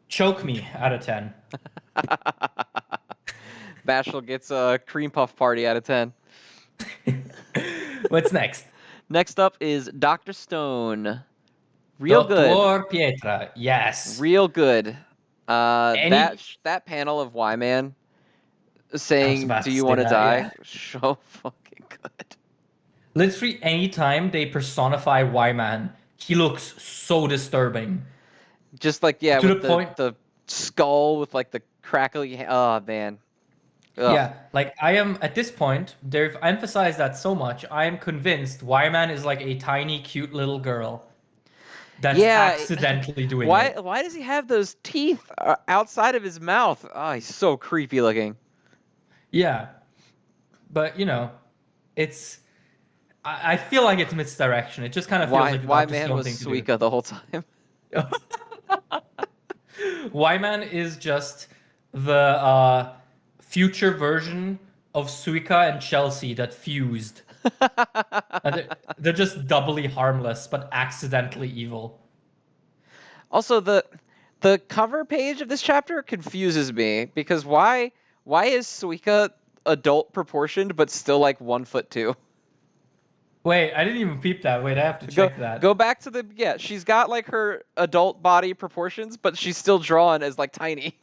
choke me out of 10. Mashle gets a cream puff party out of 10. What's next? Next up is Dr. Stone. Real good. Dr. Pietra. Yes. Real good. Any That panel of Y-Man I was saying, about "Do to you say want to that, die?" yeah. So fucking good. Literally anytime they personify Y-Man, he looks so disturbing. Just like yeah, To the with point, the skull with like the crackly. Oh man. Ugh. yeah, like I am at this point, they've emphasized that so much, I am convinced Y-Man is like a tiny, cute little girl that's Yeah. accidentally doing Why it. does he have those teeth outside of his mouth? Oh, he's so creepy looking. Yeah, but it's I feel like it's misdirection. It just kind of feels like the Why Dr. man Stone was thing to do. Suika the whole time? Y-Man is just the future version of Suika and Chelsea that fused. And they're just doubly harmless, but accidentally evil. Also, the cover page of this chapter confuses me because why is Suika adult proportioned but still like 1'2"? Wait, I didn't even peep that. Wait, I have to Go check that. go back to the yeah. She's got like her adult body proportions, but she's still drawn as like tiny.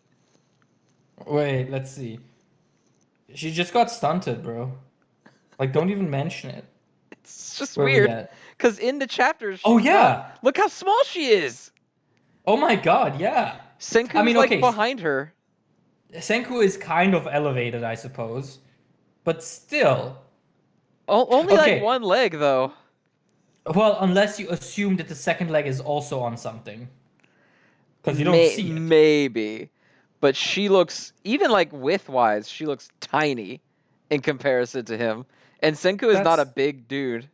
Wait, let's see. She just got stunted, bro. Like, don't even mention it. It's just Where are we weird at? because in the chapters Oh, she's not. yeah. Look how small she is. Oh my God, yeah. I Senku's mean, like okay, behind her. Senku is kind of elevated, I suppose. But still. Only like Okay, one leg though. well, unless you assume that the second leg is also on something. Because you don't see it. Maybe, but she looks even like width wise, she looks tiny in comparison to him. And Senku is not a That's big dude.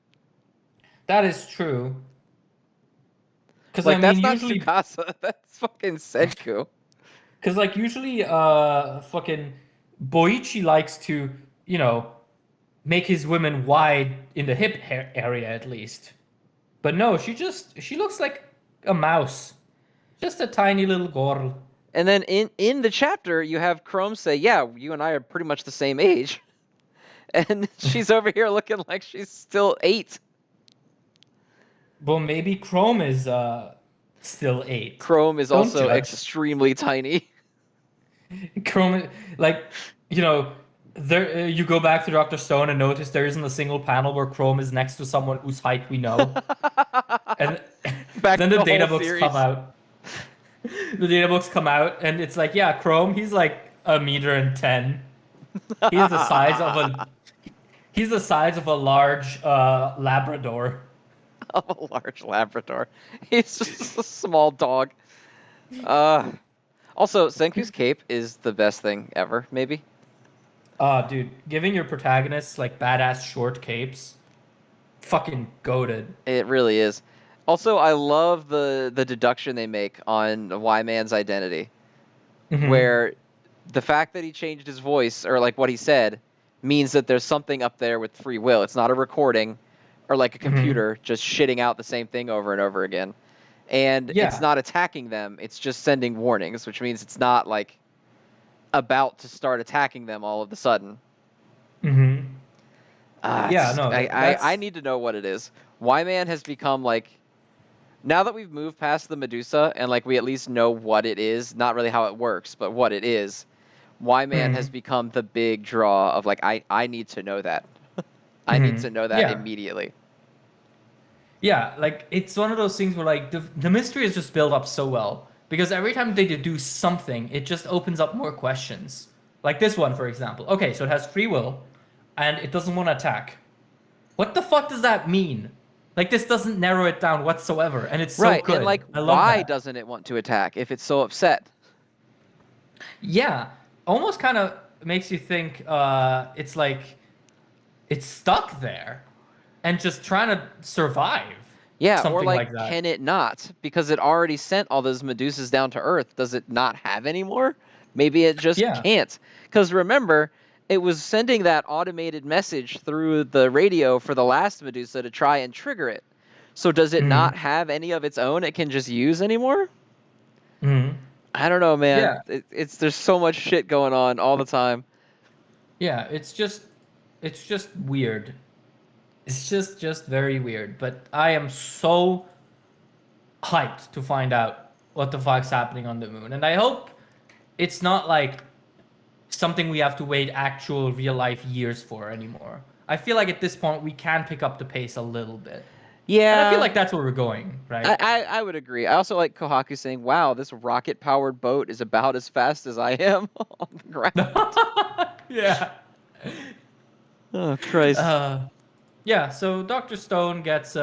that is true. Because I Like mean that's not usually Tsukasa. That's fucking Senku. because like usually fucking Boichi likes to, you know, make his women wide in the hip area at least. But no, she looks like a mouse. Just a tiny little girl. And then in the chapter, you have Chrome say, "Yeah, you and I are pretty much the same age," and she's over here looking like she's still 8. Well, maybe Chrome is still 8. Chrome is Don't also judge. extremely tiny. Chrome, like, you know, there you go back to Dr. Stone and notice there isn't a single panel where Chrome is next to someone whose height we know. And Back then to the the whole data books come series. out. The data books come out and it's like, yeah, Chrome, he's like 1.10 meters. He's the size of a he's the size of a large Labrador. Of a large Labrador. He's just a small dog. Uh, Also, Senku's cape is the best thing ever, maybe. Dude, giving your protagonists like badass short capes, fucking goated. It really is. Also, I love the deduction they make on Y-Man's identity, Mm-hmm. where the fact that he changed his voice, or like what he said, means that there's something up there with free will. It's not a recording or like a Mm-hmm. computer just shitting out the same thing over and over again. and it's Yeah. not attacking them. It's just sending warnings, which means it's not like about to start attacking them all of a sudden. Mm-hmm. Yeah, It's, no, I that's need to know what it is. Y-Man has become like, now that we've moved past the Medusa and like we at least know what it is, not really how it works, but what it is. Y-Man has mm-hmm. become the big draw of like I need to know that. I need to Mm-hmm. know that Yeah. immediately. Yeah, like it's one of those things where like the mystery is just built up so well because every time they do something, it just opens up more questions. Like this one, for example. Okay, so it has free will and it doesn't want to attack. What the fuck does that mean? Like this doesn't narrow it down whatsoever, and it's so Right, and like good. I love why that. doesn't it want to attack if it's so upset? Yeah, almost kind of makes you think it's like it's stuck there and just trying to survive. Yeah, or Something like like that. can it not? Because it already sent all those Medusas down to Earth. Does it not have any more? Maybe it just Yeah. can't. Because remember, it was sending that automated message through the radio for the last Medusa to try and trigger it. So does it hmm not have any of its own it can just use anymore? hmm I don't know, man. Yeah. It's there's so much shit going on all the time. Yeah, it's just weird. It's just very weird. But I am so hyped to find out what the fuck's happening on the moon. And I hope it's not like something we have to wait actual real life years for anymore. I feel like at this point we can pick up the pace a little bit. And I feel Yeah, like that's where we're going, I, right? I, I would agree. I also like Kohaku saying, "Wow, this rocket-powered boat is about as fast as I am on the ground." Yeah. Oh Christ. Uh, yeah, so Dr. Stone gets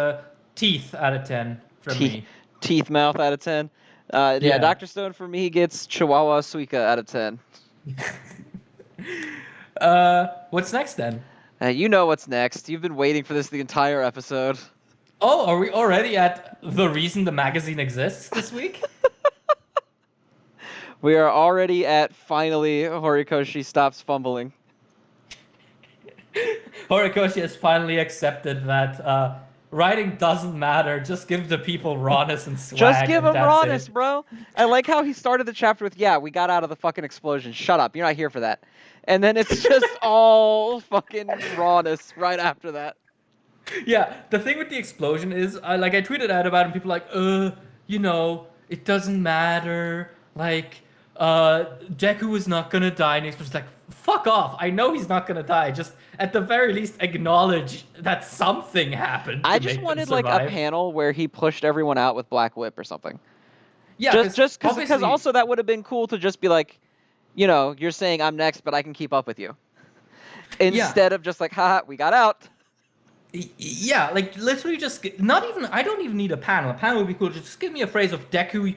teeth out of 10 from Teeth, me. teeth mouth out of 10. Yeah, Yeah. Dr. Stone for me gets Chihuahua Suika out of 10. What's next then? You know what's next. You've been waiting for this the entire episode. Oh, are we already at the reason the magazine exists this week? We are already at finally Horikoshi stops fumbling. Horikoshi has finally accepted that writing doesn't matter. Just give the people rawness and Just swag, give and him that's rawness, it. bro. I like how he started the chapter with, "Yeah, we got out of the fucking explosion. Shut up. You're not here for that." And then it's just all fucking rawness right after that. Yeah, the thing with the explosion is, I tweeted out about it, and people are like, it doesn't matter. Like, Deku is not gonna die. And it's like, fuck off. I know he's not gonna die. Just at the very least, acknowledge that something happened I to just make them wanted like a survive. panel where he pushed everyone out with Black Whip or something. Yeah, Just because just because obviously, also that would have been cool to just be like, you're saying I'm next, but I can keep up with you. yeah, Instead of just like, haha, we got out. Yeah, like literally not even I don't even need a panel. A panel would be cool. Just give me a phrase of Deku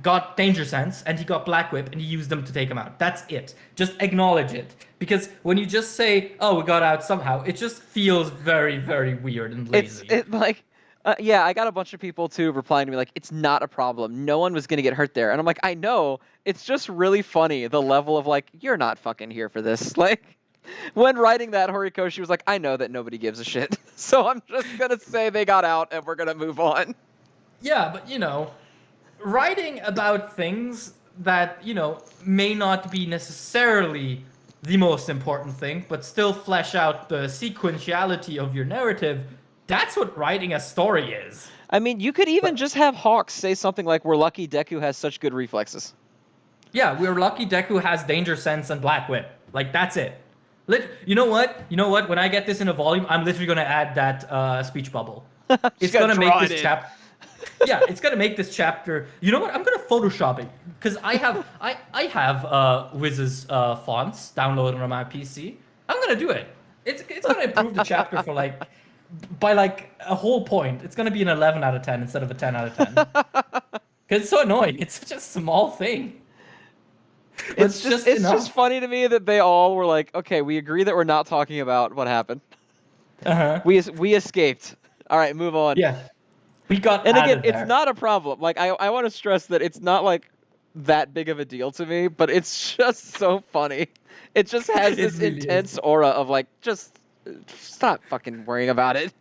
got Danger Sense and he got Black Whip and he used them to take him out. That's it. Just acknowledge it. Because when you just say, "Oh, we got out somehow," it just feels very, very weird and It's lazy. it like, yeah, I got a bunch of people too replying to me like, it's not a problem. No one was gonna get hurt there, and I'm like, I know. It's just really funny the level of like, you're not fucking here for this. Like, when writing that, Horikoshi was like, I know that nobody gives a shit, so I'm just gonna say they got out and we're gonna move on. Yeah, but writing about things that, may not be necessarily the most important thing, but still flesh out the sequentiality of your narrative, that's what writing a story is. I mean, you could even But just have Hawks say something like, "We're lucky Deku has such good reflexes." yeah, we're lucky Deku has Danger Sense and Black Whip. Like, that's it. You know what? You know what? When I get this in a volume, I'm literally going to add that speech bubble. Just It's gotta going to make draw it this in. chap. Yeah, it's gonna make this chapter. You know what? I'm gonna Photoshop it because I have Wiz's fonts downloaded on my PC. I'm gonna do it. It's gonna improve the chapter for like by like a whole point. It's gonna be an 11 out of 10 instead of a 10 out of 10. Because it's so annoying. It's such a small thing, but It's it's just just it's just enough. funny to me that they all were like, "Okay, we agree that we're not talking about what happened. Uh huh. We escaped. All right, move on." Yeah, we got And out again, of it's there. not a problem. Like I want to stress that it's not like that big of a deal to me, but it's just so funny. It just has It this really is. intense aura of like, just stop fucking worrying about it.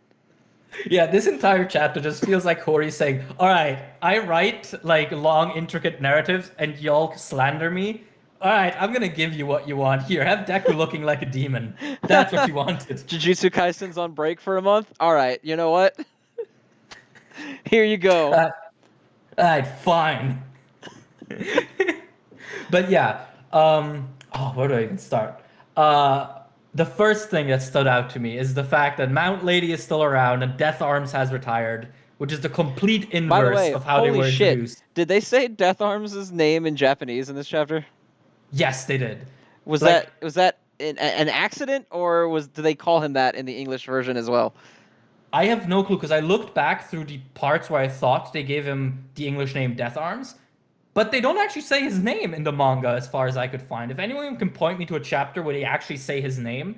Yeah, this entire chapter just feels like Hori saying, "All right, I write like long, intricate narratives, and y'all slander me. All right, I'm gonna give you what you want. Here, have Deku looking like a demon. That's what you wanted. Jujutsu Kaisen's on break for a month. All right, you know what? Here you go. Uh, all right, fine." But yeah, oh, where do I even start? The first thing that stood out to me is the fact that Mount Lady is still around and Death Arms has retired, which is the complete By the inverse way, of how they holy were shit. introduced. Did they say Death Arms' name in Japanese in this chapter? Yes, they did. Was that Like, was that an accident, or do they call him that in the English version as well? I have no clue because I looked back through the parts where I thought they gave him the English name Death Arms, but they don't actually say his name in the manga as far as I could find. If anyone can point me to a chapter where they actually say his name,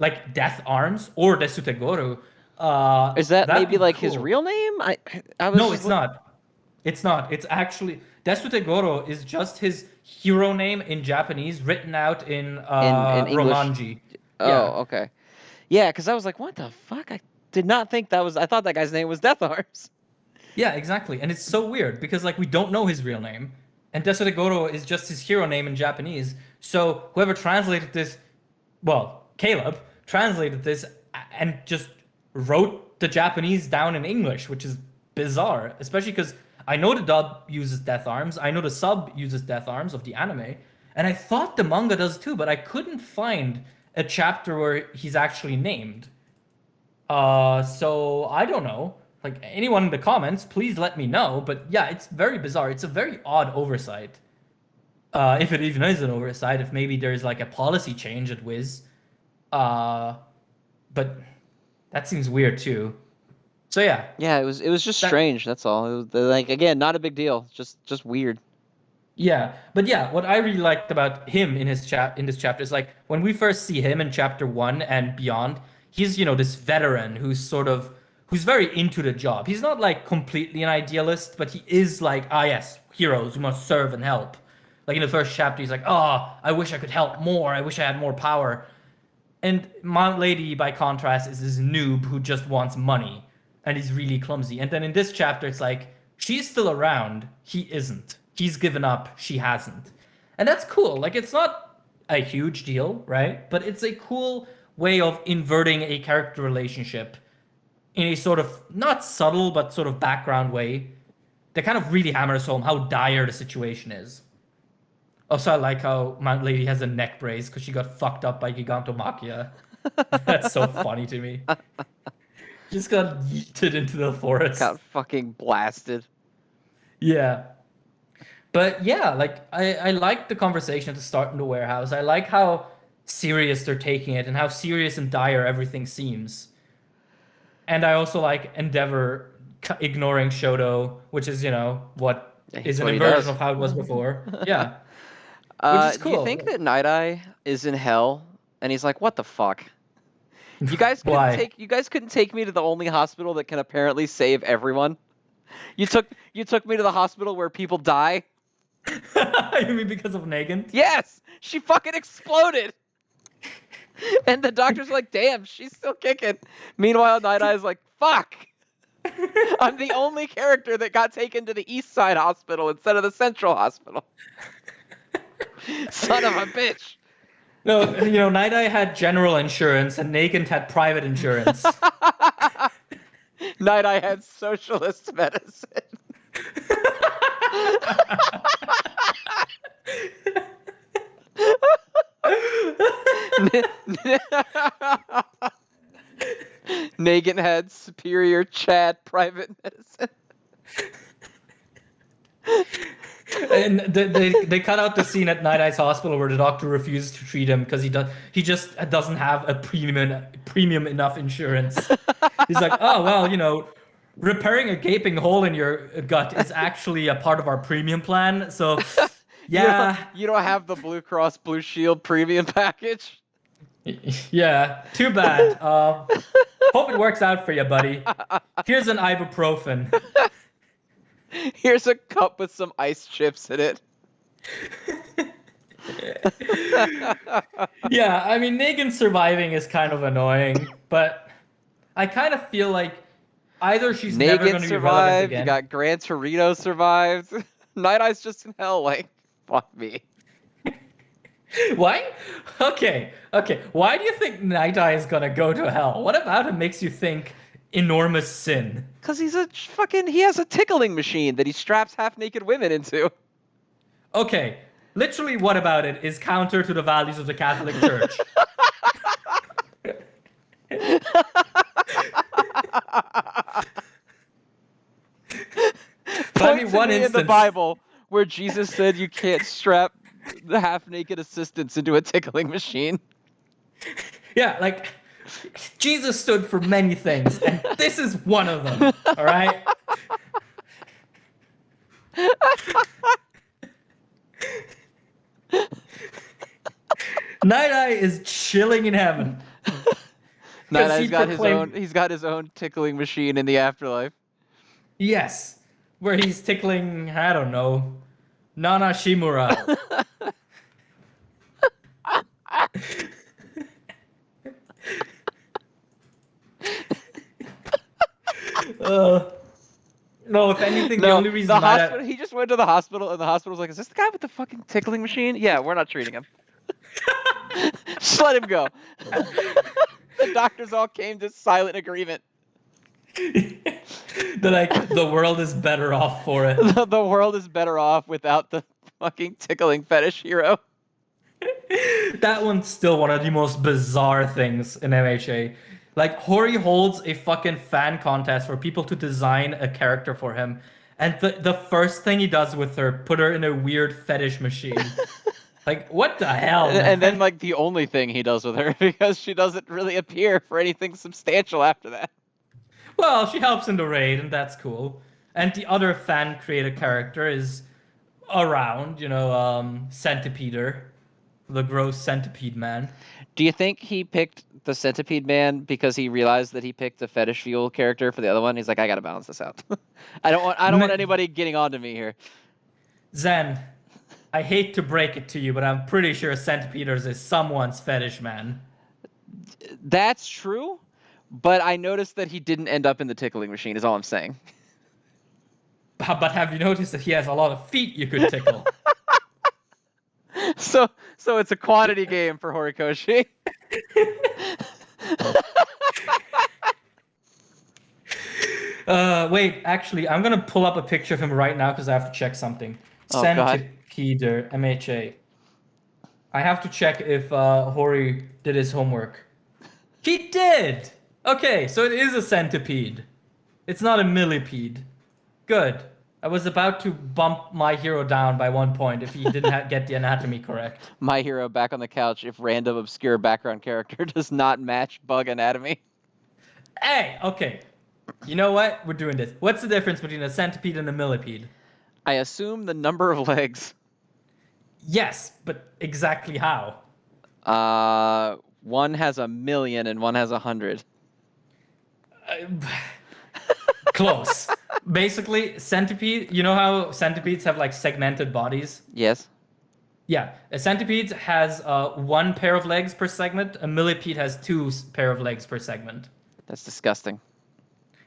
like Death Arms or Desutegoru, Is that that'd maybe be like his cool. real name? I was No, just it's not. It's not. It's actually Desutegoro is just his hero name in Japanese, written out in in English. Romanji. Yeah. Oh, okay. Yeah, because I was like, what the fuck? I did not think that was. I thought that guy's name was Death Arms. Yeah, exactly. And it's so weird because like we don't know his real name. And Desutegoro is just his hero name in Japanese. So whoever translated this, well, Caleb translated this and just wrote the Japanese down in English, which is bizarre, especially because I know the dub uses Death Arms, I know the sub uses Death Arms of the anime, and I thought the manga does too, but I couldn't find a chapter where he's actually named. So I don't know. Like anyone in the comments, please let me know. But yeah, it's very bizarre. It's a very odd oversight. If it even is an oversight, if maybe there's like a policy change at Wiz. Uh, but that seems weird too. So yeah, Yeah, it was just that strange. That's all. It was, like again, not a big deal. Just weird. yeah, but yeah, what I really liked about him in his chat in this chapter is like when we first see him in chapter 1 and beyond, he's this veteran who's very into the job. He's not like completely an idealist, but he is like, ah yes, heroes who must serve and help. Like in the first chapter, he's like, oh, I wish I could help more. I wish I had more power. And Mount Lady, by contrast, is this noob who just wants money and he's really clumsy. And then in this chapter, it's like she's still around, he isn't. He's given up, she hasn't. And that's cool. Like it's not a huge deal, right? But it's a cool way of inverting a character relationship in a sort of not subtle but sort of background way that kind of really hammers home how dire the situation is. Also, I like how Mount Lady has a neck brace because she got fucked up by Gigantomachia. That's so funny to me. Just got yeeted into the forest. Got fucking blasted. Yeah. But yeah, like I like the conversation at the start in the warehouse. I like how serious they're taking it and how serious and dire everything seems. And I also like Endeavor ignoring Shoto, which is, what Yeah, is it's an what he inversion does. of how it was before. Yeah. Which is Do you think cool. that Night Eye is in hell? And he's like, what the fuck? You guys couldn't Why? take you guys couldn't take me to the only hospital that can apparently save everyone. You took me to the hospital where people die. You mean because of Negan? Yes, she fucking exploded. And the doctor's like, damn, she's still kicking. Meanwhile, Night Eye's like, fuck. I'm the only character that got taken to the East Side Hospital instead of the Central Hospital. Son of a bitch. No, Night Eye had general insurance and Negan had private insurance. Night Eye had socialist medicine. Negan had superior Chad private medicine. And they cut out the scene at Night Eye's hospital where the doctor refuses to treat him because he just doesn't have a premium enough insurance. He's like, oh well, repairing a gaping hole in your gut is actually a part of our premium plan. So you don't yeah, you don't have the Blue Cross Blue Shield premium package. yeah, too bad. Hope it works out for you, buddy. Here's an ibuprofen. Here's a cup with some ice chips in it. Yeah, I mean Negan surviving is kind of annoying, but I kind of feel like either she's never Negan going to be relevant survived. You again. got Gran Torino survived. Night Eye's just in hell. Like, fuck me. Why? Okay. Why do you think Night Eye is gonna go to hell? What about him makes you think enormous sin? Cause he has a tickling machine that he straps half-naked women into. Okay, literally, what about it is counter to the values of the Catholic Church? Find me Point to one me in the instance. Bible where Jesus said you can't strap the half-naked assistants into a tickling machine. Yeah, like Jesus stood for many things, and this is one of them. All right. Night Eye is chilling in heaven. Night Eye's he got proclaimed- he's got his own tickling machine in the afterlife. Yes, where he's tickling, I don't know, Nana Shimura. No, if anything, the only reason he just went to the hospital, and the hospital's like, "Is this the guy with the fucking tickling machine?" Yeah, we're not treating him. Just let him go. The doctors all came to silent agreement. They're like, the world is better off for it. The world is better off without the fucking tickling fetish hero. That one's still one of the most bizarre things in MHA. Like, Hori holds a fucking fan contest for people to design a character for him. And the first thing he does with her, put her in a weird fetish machine. Like, what the hell? And then, like, the only thing he does with her, because she doesn't really appear for anything substantial after that. Well, she helps in the raid, and that's cool. And the other fan-created character is around, Centipeder. The gross centipede man. Do you think he picked the Centipede Man because he realized that he picked the fetish fuel character for the other one? He's like, I gotta balance this out. I don't want anybody getting on to me here. Zen, I hate to break it to you, but I'm pretty sure Centipeders is someone's fetish man. That's true, but I noticed that he didn't end up in the tickling machine, is all I'm saying. But have you noticed that he has a lot of feet you could tickle? So it's a quantity game for Horikoshi. Wait, actually, I'm gonna pull up a picture of him right now because I have to check something. Oh, God. Centipeder, MHA. I have to check if Hori did his homework. He did! Okay, so it is a centipede. It's not a millipede. Good. I was about to bump my hero down by 1 point if he didn't get the anatomy correct. My hero back on the couch if random obscure background character does not match bug anatomy. Hey, okay. You know what? We're doing this. What's the difference between a centipede and a millipede? I assume the number of legs. Yes, but exactly how? One has 1,000,000 and one has 100. Close. Basically, centipede, you know how centipedes have like segmented bodies? Yes. Yeah, a centipede has one pair of legs per segment. A millipede has two pair of legs per segment. That's disgusting.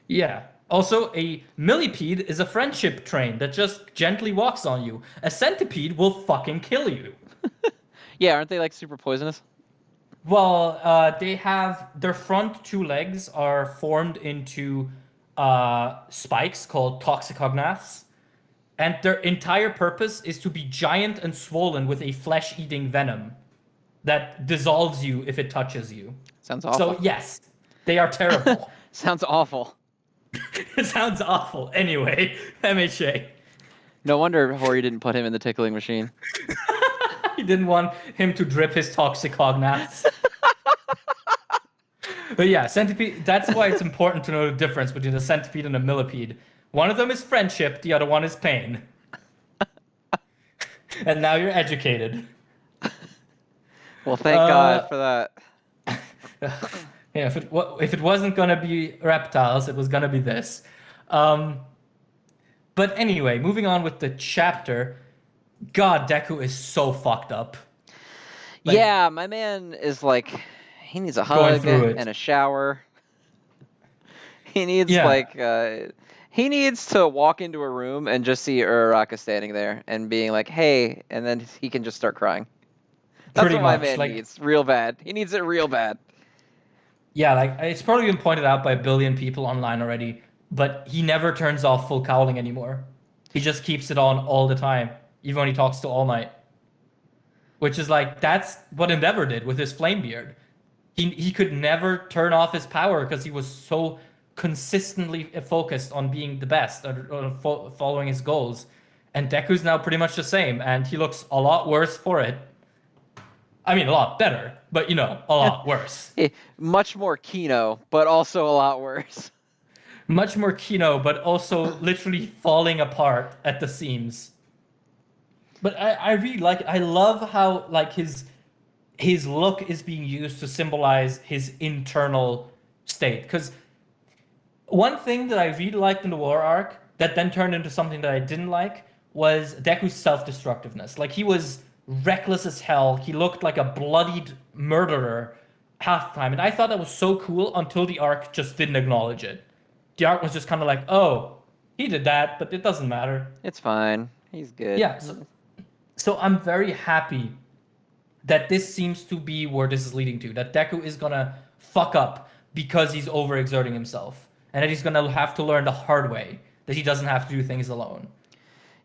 Yeah. Also, a millipede is a friendship train that just gently walks on you. A centipede will fucking kill you. Yeah, aren't they like super poisonous? Well, they have their front two legs are formed into spikes called toxicognaths, and their entire purpose is to be giant and swollen with a flesh-eating venom that dissolves you if it touches you. Sounds awful. So yes, they are terrible. Sounds awful. It sounds awful. Anyway, MHA. No wonder Hori didn't put him in the tickling machine. He didn't want him to drip his toxicognaths. But yeah, centipede, that's why it's important to know the difference between a centipede and a millipede. One of them is friendship, the other one is pain. And now you're educated. Well, thank God for that. Yeah, if it wasn't gonna be reptiles, it was gonna be this. But anyway, moving on with the chapter. God, Deku is so fucked up. Like, yeah, my man is like, he needs a Going hug through it. and a shower. He needs Yeah, like he needs to walk into a room and just see Uraraka standing there and being like, "Hey," and then he can just start crying. That's pretty what my much. man Like, needs, real bad. He needs it real bad. yeah, like it's probably been pointed out by a billion people online already, but he never turns off full cowling anymore. He just keeps it on all the time, even when he talks to All Might. Which is like that's what Endeavor did with his flame beard. He could never turn off his power because he was so consistently focused on being the best or following his goals. And Deku's now pretty much the same, and he looks a lot worse for it. I mean, a lot better, but a lot worse. Much more Kino, but also a lot worse. Much more Kino, but also literally falling apart at the seams. But I really like it. I love how like his look is being used to symbolize his internal state. Because one thing that I really liked in the war arc that then turned into something that I didn't like was Deku's self-destructiveness. Like he was reckless as hell. He looked like a bloodied murderer half the time. And I thought that was so cool until the arc just didn't acknowledge it. The arc was just kind of like, oh, he did that, but it doesn't matter. It's fine. He's good. Yeah, so I'm very happy that this seems to be where this is leading to. That Deku is gonna fuck up because he's overexerting himself, and that he's gonna have to learn the hard way that he doesn't have to do things alone.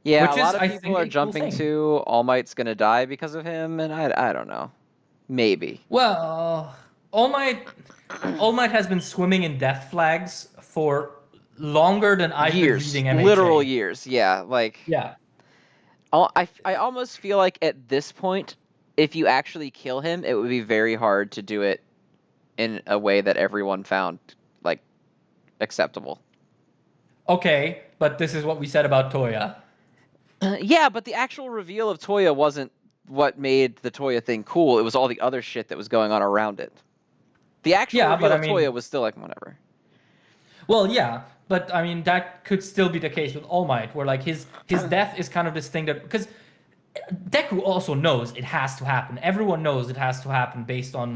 Yeah, a Which is, lot of I people think, are a cool jumping thing. to All Might's gonna die because of him, and I don't know. Maybe. Well, All Might has been swimming in death flags for longer than I've been Years. reading Literal MHA. years. Yeah, like Yeah. I almost feel like at this point, if you actually kill him, it would be very hard to do it in a way that everyone found like acceptable. Okay, but this is what we said about Toya. Yeah, but the actual reveal of Toya wasn't what made the Toya thing cool. It was all the other shit that was going on around it. The actual Yeah, but reveal I of Toya mean, was still like whatever. well, yeah, but I mean that could still be the case with All Might, where like his death is kind of this thing that because Deku also knows it has to happen. Everyone knows it has to happen based on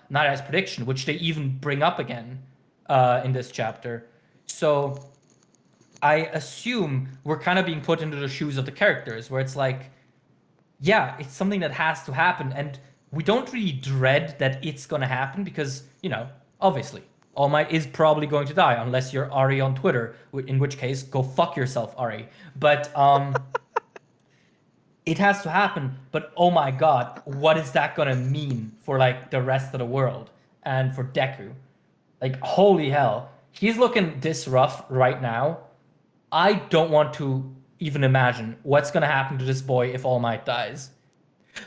Nara's prediction, which they even bring up again in this chapter. So I assume we're kind of being put into the shoes of the characters, where it's like, yeah, it's something that has to happen, and we don't really dread that it's gonna happen because obviously. All Might is probably going to die unless you're Ari on Twitter, in which case, go fuck yourself, Ari. But it has to happen, but oh my god, what is that gonna mean for like the rest of the world and for Deku? Like holy hell, he's looking this rough right now. I don't want to even imagine what's gonna happen to this boy if All Might dies.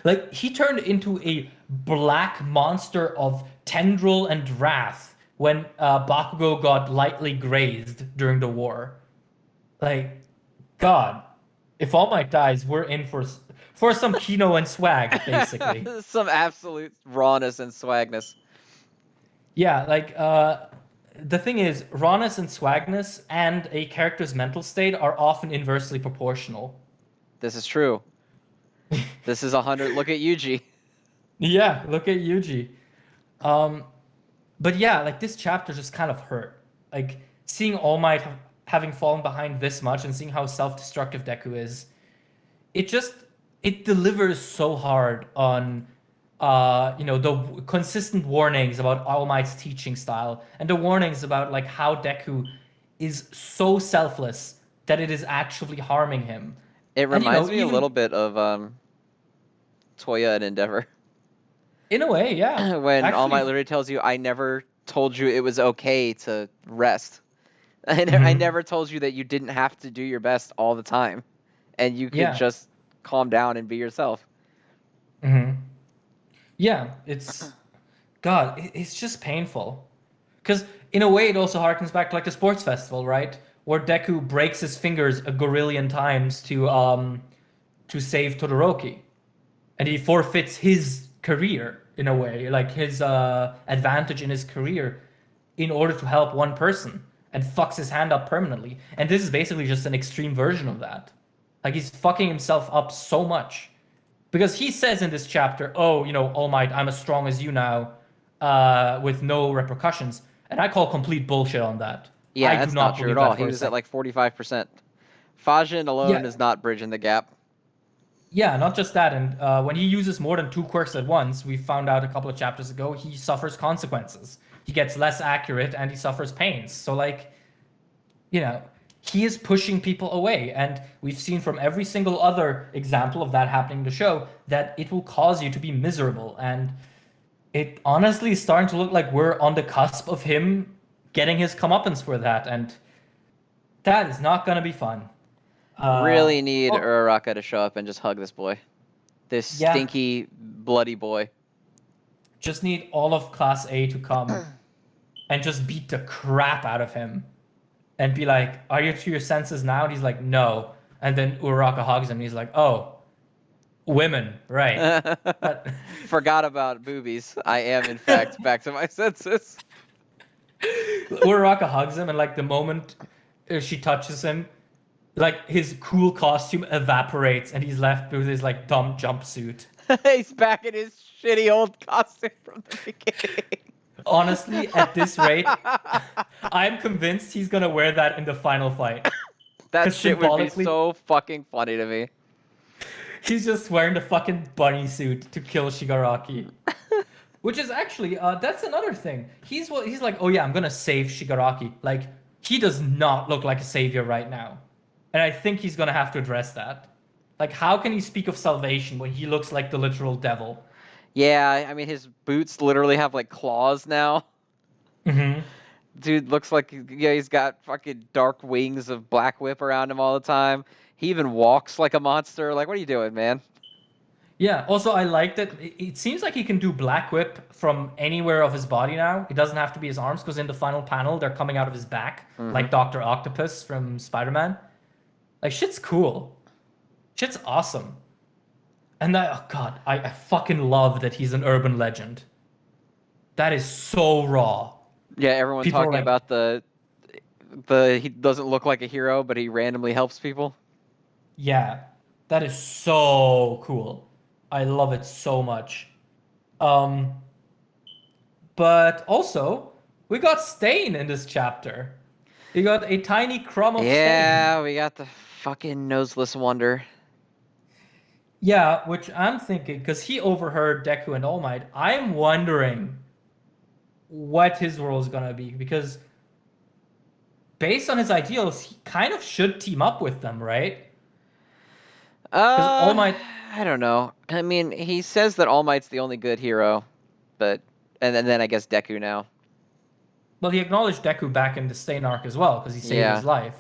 Like he turned into a black monster of tendril and wrath when Bakugo got lightly grazed during the war. Like God, if All Might dies, we're in for some Kino and swag, basically. Some absolute rawness and swagness. Yeah, like the thing is, rawness and swagness and a character's mental state are often inversely proportional. This is true. This is 100. Look at Yuji. Yeah, look at Yuji. Um, but yeah, like this chapter just kind of hurt. Like seeing All Might having fallen behind this much and seeing how self-destructive Deku is, it just it delivers so hard on the consistent warnings about All Might's teaching style and the warnings about like how Deku is so selfless that it is actually harming him. It And reminds me a little even bit of Toya and Endeavor. in a way, yeah. When All Actually, Might literally tells you, I never told you it was okay to rest. I mhm, never told you that you didn't have to do your best all the time. And you could yeah. just calm down and be yourself. Hmm. Yeah, it's God, it's just painful. Because in a way, it also harkens back to like the sports festival, right? Where Deku breaks his fingers a gorillion times to save Todoroki, and he forfeits his career in a way, like his advantage in his career, in order to help one person, and fucks his hand up permanently. And this is basically just an extreme version of that. Like he's fucking himself up so much because he says in this chapter, "Oh, All Might, I'm as strong as you now, with no repercussions." And I call complete bullshit on that. Yeah, I do that's not not true at believe all. that He for a was at second. like 45%. Fajin alone Yeah, is not bridging the gap. yeah, not just that. And when he uses more than two quirks at once, we found out a couple of chapters ago, he suffers consequences. He gets less accurate and he suffers pains. So, like, you know, he is pushing people away. And we've seen from every single other example of that happening in the show that it will cause you to be miserable. And it honestly is starting to look like we're on the cusp of him getting his comeuppance for that. And that is not going to be fun. Really need Oh, Uraraka to show up and just hug this boy. This yeah, stinky, bloody boy. just need all of Class A to come and just beat the crap out of him and be like, "Are you to your senses now?" And he's like, "No." And then Uraraka hugs him and he's like, "Oh, women, right." That Forgot about boobies. I am, in fact, back to my senses. Uraraka hugs him and like the moment she touches him, like his cool costume evaporates and he's left with his like dumb jumpsuit. He's back in his shitty old costume from the beginning. Honestly, at this rate, I'm convinced he's gonna wear that in the final fight. That Because shit would be symbolically, so fucking funny to me. he's just wearing the fucking bunny suit to kill Shigaraki. Which is actually, that's another thing. He's like, oh yeah, I'm gonna save Shigaraki. Like, he does not look like a savior right now. And I think he's gonna have to address that. Like, how can he speak of salvation when he looks like the literal devil? Yeah, I mean, his boots literally have like claws now. Mm-hmm. Dude looks like he's got fucking dark wings of Black Whip around him all the time. He even walks like a monster. Like, what are you doing, man? Yeah, also I like that it seems like he can do Black Whip from anywhere of his body now. It doesn't have to be his arms because in the final panel they're coming out of his back, Mm-hmm. like Dr. Octopus from Spider-Man. Like shit's cool. Shit's awesome. And oh god, I fucking love that he's an urban legend. That is so raw. Yeah, everyone People are talking like, about the he doesn't look like a hero, but he randomly helps people. yeah, that is so cool. I love it so much. Um, but also, we got Stain in this chapter. We got a tiny crumb of Stain. Yeah, we got the fucking noseless wonder. Yeah, which I'm thinking, because he overheard Deku and All Might, I'm wondering what his role is gonna be, because based on his ideals, he kind of should team up with them, right? Because All Uh, Might, I don't know. I mean, he says that All Might's the only good hero, but and then I guess Deku now. well, he acknowledged Deku back in the Stain arc as well, because he saved Yeah. his life.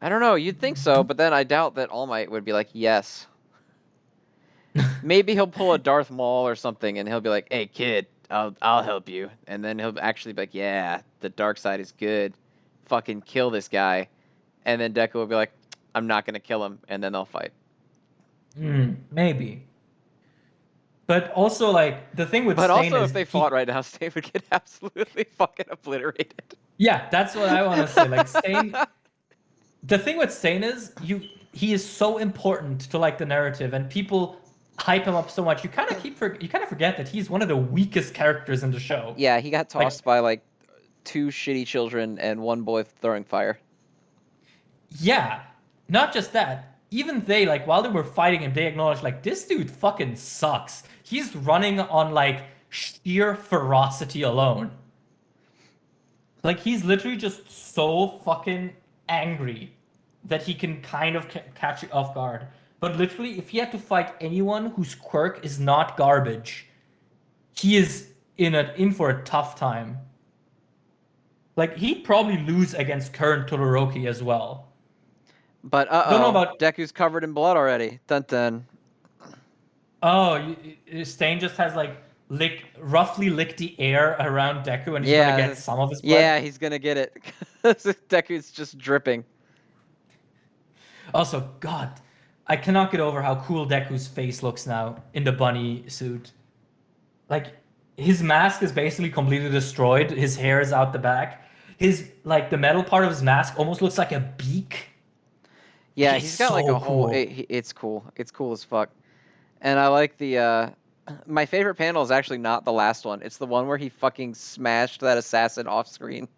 I don't know. You'd think so, but then I doubt that All Might would be like, yes. Maybe he'll pull a Darth Maul or something, and he'll be like, "Hey, kid, I'll help you," and then he'll actually be like, "Yeah, the dark side is good. Fucking kill this guy," and then Deku will be like, "I'm not gonna kill him," and then they'll fight. Maybe. But also, like, the thing with But Stain also, if is they fought he, right now, Stain would get absolutely fucking obliterated. yeah, that's what I want to say. Like, Stain, the thing with Stain is he is so important to like the narrative and people hype him up so much. You kind of forget that he's one of the weakest characters in the show. Yeah, he got Like, tossed by like two shitty children and one boy throwing fire. yeah, not just that. Even they like while they were fighting him, they acknowledged like this dude fucking sucks. He's running on like sheer ferocity alone. Like he's literally just so fucking angry that he can kind of catch you off guard. But literally, if he had to fight anyone whose quirk is not garbage, he is in for a tough time. Like he'd probably lose against current Todoroki as well. But Don't know about Deku's covered in blood already. Dun dun. oh, Stain just has like roughly licked the air around Deku and he's gonna Yeah, get some of his blood. yeah, he's gonna get it. Deku's just dripping. Also, God, I cannot get over how cool Deku's face looks now in the bunny suit. Like his mask is basically completely destroyed. His hair is out the back. His like the metal part of his mask almost looks like a beak. Yeah, He's he's got like a so whole. cool. It's cool. It's cool as fuck. And I like the My favorite panel is actually not the last one. It's the one where he fucking smashed that assassin off screen. Like,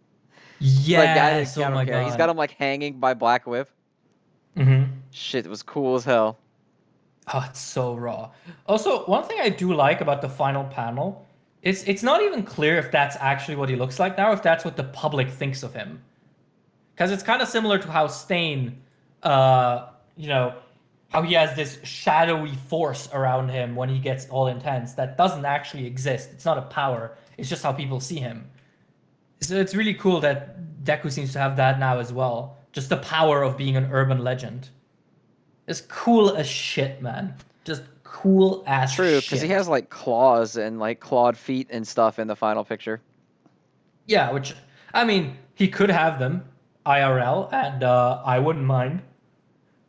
I Yes, oh don't my care. He's got God. him like hanging by Black Whip. Hmm. Shit, it was cool as hell. Oh, it's so raw. Also, one thing I do like about the final panel is it's not even clear if that's actually what he looks like now, if that's what the public thinks of him. Because it's kind of similar to how Stain, uh, you know, how he has this shadowy force around him when he gets all intense that doesn't actually exist. It's not a power. It's just how people see him. So it's really cool that Deku seems to have that now as well. Just the power of being an urban legend. It's cool as shit, man. Just cool as True, because he shit. has like claws and like clawed feet and stuff in the final picture. Yeah, which I mean, he could have them IRL, and I wouldn't mind.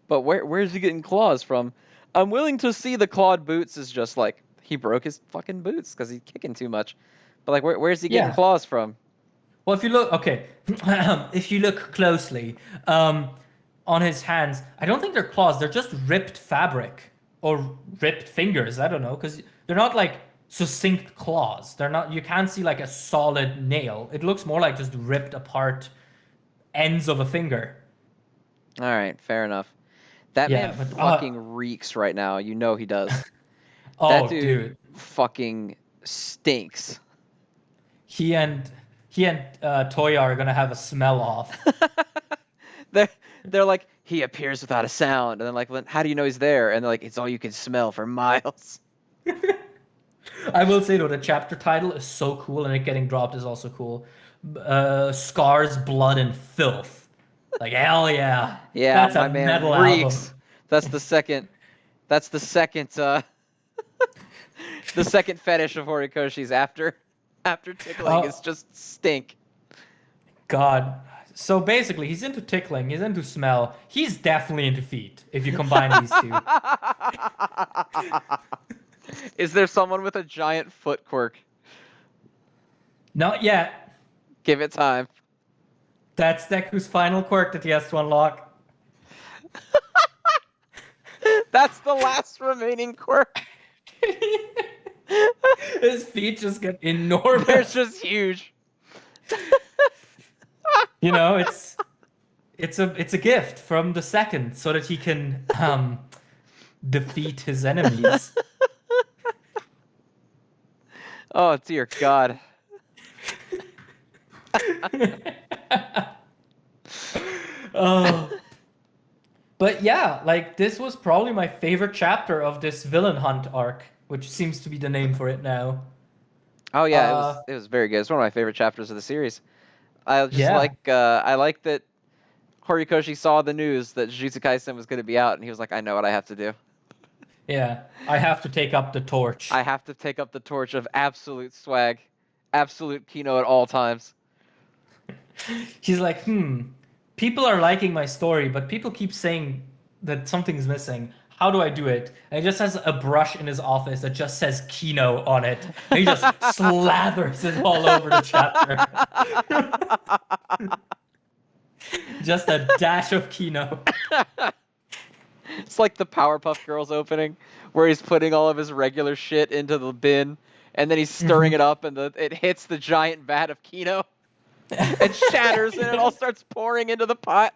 But where's he getting claws from? I'm willing to see the clawed boots is just like he broke his fucking boots because he's kicking too much. But like, where's he getting Yeah. claws from? Well, if you look, okay, if you look closely, on his hands, I don't think they're claws. They're just ripped fabric or ripped fingers. I don't know, because they're not like succinct claws. They're not. You can't see like a solid nail. It looks more like just ripped apart ends of a finger. All right, fair enough. That man Yeah, but fucking reeks right now. You know he does. That oh, dude dude, fucking stinks. he and he and Toya are gonna have a smell off. they're they're like he appears without a sound, and then like, how do you know he's there? And they're like, it's all you can smell for miles. I will say though, the chapter title is so cool, and it getting dropped is also cool. Scars, Blood, and Filth. Like hell yeah, Yeah, that's my a man metal album. reeks. That's the second. That's the second. The second fetish of Horikoshi's after tickling is Oh just stink. God. So basically, he's into tickling, he's into smell. He's definitely into feet. If you combine these two, Is there someone with a giant foot quirk? not yet. Give it time. That's Deku's final quirk that he has to unlock. That's the last remaining quirk. His feet just get They're enormous. just huge. You know, it's a gift from the second so that he can defeat his enemies. Oh dear God. Oh. But yeah, like this was probably my favorite chapter of this villain hunt arc, which seems to be the name for it now. Oh yeah, Uh it was very good. It's one of my favorite chapters of the series. I just yeah. like I like that Horikoshi saw the news that Jujutsu Kaisen was going to be out, and he was like, I know what I have to do. Yeah. I have to take up the torch. I have to take up the torch of absolute swag, absolute Kino at all times. He's like, people are liking my story, but people keep saying that something's missing. How do I do it? And he just has a brush in his office that just says Kino on it. And he just slathers it all over the chapter. Just a dash of Kino. It's like the Powerpuff Girls opening, where he's putting all of his regular shit into the bin, and then he's stirring it up, and it hits the giant vat of Kino, and shatters, and it all starts pouring into the pot.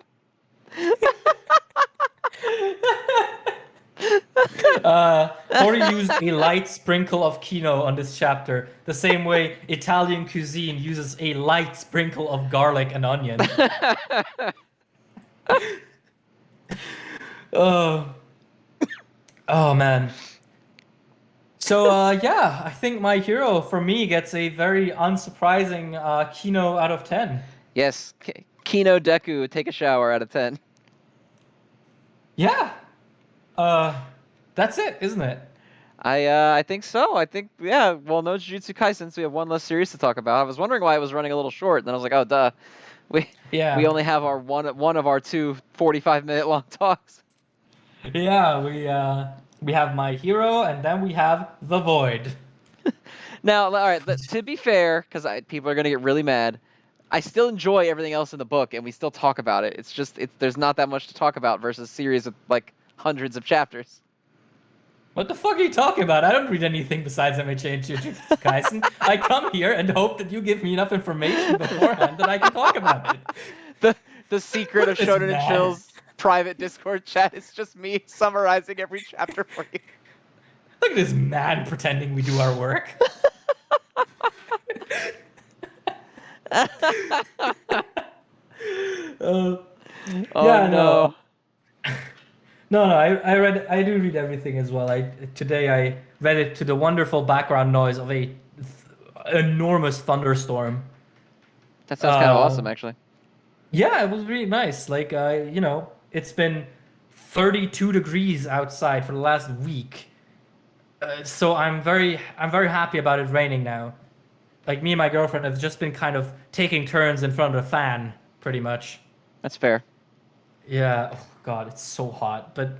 Hori used a light sprinkle of Kino on this chapter, the same way Italian cuisine uses a light sprinkle of garlic and onion. Oh, oh man. So yeah, I think my hero for me gets a very unsurprising Kino out of 10. Yes, Kino Deku, take a shower out of 10. Yeah. Uh that's it, isn't it? I think so. I think, yeah. Well, no Jujutsu Kaisen, so we have one less series to talk about. I was wondering why it was running a little short, and then I was like, oh duh, we Yeah. only have our one of our two 45-minute long talks. Yeah, we have my hero and then we have the void. Now, all right. To be fair, because people are gonna get really mad, I still enjoy everything else in the book, and we still talk about it. It's just there's not that much to talk about versus series of like hundreds of chapters. What the fuck are you talking about? I don't read anything besides MHA and Jujutsu Kaisen. I come here and hope that you give me enough information beforehand that I can talk about it. the the secret Look of at this Shonen and man. Chill's private Discord chat is just me summarizing every chapter for you. Look at this man pretending we do our work. Uh, Oh yeah, no. no. No, I do read everything as well. Today I read it to the wonderful background noise of a enormous thunderstorm. That sounds kind of awesome, Um, actually. yeah, it was really nice. Like, it's been 32 degrees outside for the last week. So I'm very happy about it raining now. Like me and my girlfriend have just been kind of taking turns in front of the fan, pretty much. That's fair. Yeah. Oh God, it's so hot. But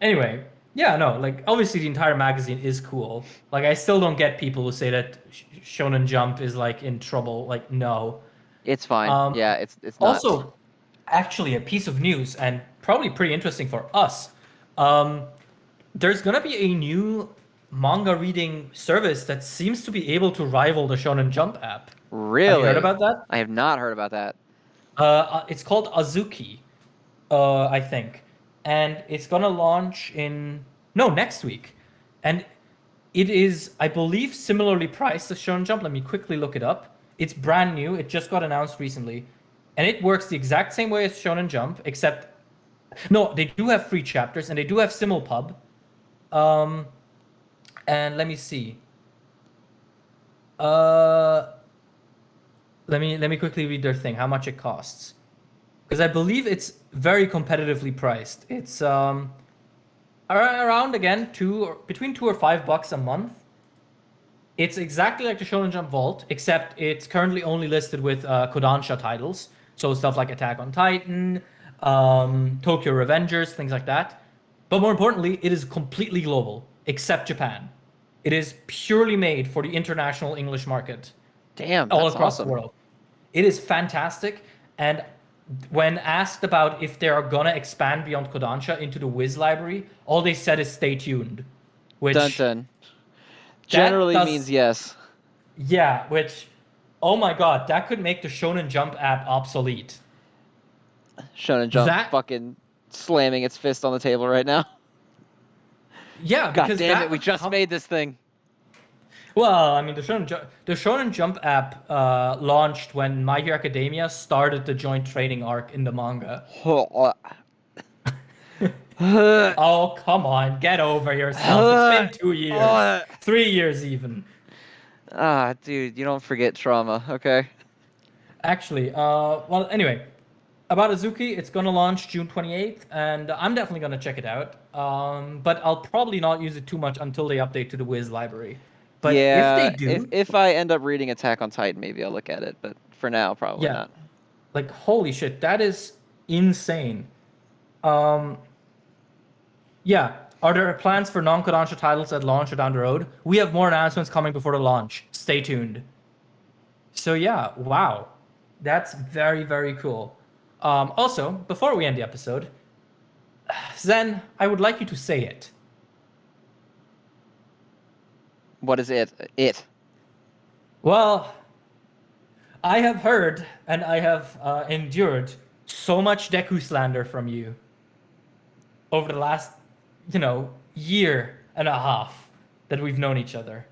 anyway, yeah, no, like obviously the entire magazine is cool. Like I still don't get people who say that Shonen Jump is like in trouble. Like no. It's fine. Um, Yeah, it's not. Also, actually, a piece of news and probably pretty interesting for us. Um, there's gonna be a new manga reading service that seems to be able to rival the Shonen Jump app. Have you heard Really? about that? I have not heard about that. It's called Azuki, I think, and it's gonna launch in no next week, and it is, I believe, similarly priced as Shonen Jump. Let me quickly look it up. It's brand new. It just got announced recently, and it works the exact same way as Shonen Jump, except no, they do have free chapters and they do have Simulpub. Um, and let me see. Uh, let me quickly read their thing. How much it costs? Because I believe it's very competitively priced. It's around again between $2 or $5 a month. It's exactly like the Shonen Jump Vault, except it's currently only listed with Kodansha titles, so stuff like Attack on Titan, Tokyo Revengers, things like that. But more importantly, it is completely global, except Japan. It is purely made for the international English market, Damn, all that's across the awesome. world. It is fantastic, and when asked about if they are gonna expand beyond Kodansha into the Wiz library, all they said is stay tuned, Dun which dun. that Generally does means yes. yeah, which oh my god, that could make the Shonen Jump app obsolete. Shonen Jump That fucking slamming its fist on the table right now. yeah, God because damn it, that we would just come. made this thing. Well, I mean, the Shonen Jump app launched when My Hero Academia started the joint training arc in the manga. Oh, come on, get over yourself. It's been 2 years, 3 years even. Ah, dude, you don't forget trauma, okay? Actually, well, anyway, about Azuki, it's gonna launch June 28th, and I'm definitely gonna check it out. But I'll probably not use it too much until they update to the Wiz library. But if they Yeah, if do, if I end up reading Attack on Titan, maybe I'll look at it, but for now, probably yeah, not. like holy shit, that is insane. Um, yeah. Are there plans for non-Kodansha titles at launch or down the road? We have more announcements coming before the launch. Stay tuned. So yeah, wow, that's very very cool. Also, before we end the episode, Zen, I would like you to say it. What is it? It. Well, I have heard and I have endured so much Deku slander from you over the last, year and a half that we've known each other.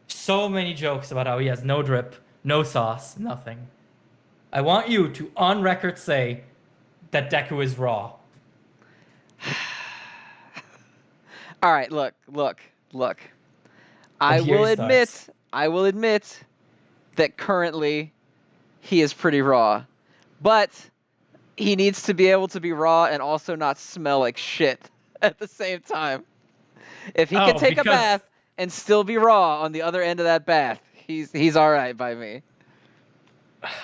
So many jokes about how he has no drip, no sauce, nothing. I want you to on record say that Deku is raw. All right, look. And here he starts. I will admit that currently he is pretty raw. But he needs to be able to be raw and also not smell like shit at the same time. If he can Oh, take a because bath and still be raw on the other end of that bath, he's all right by me.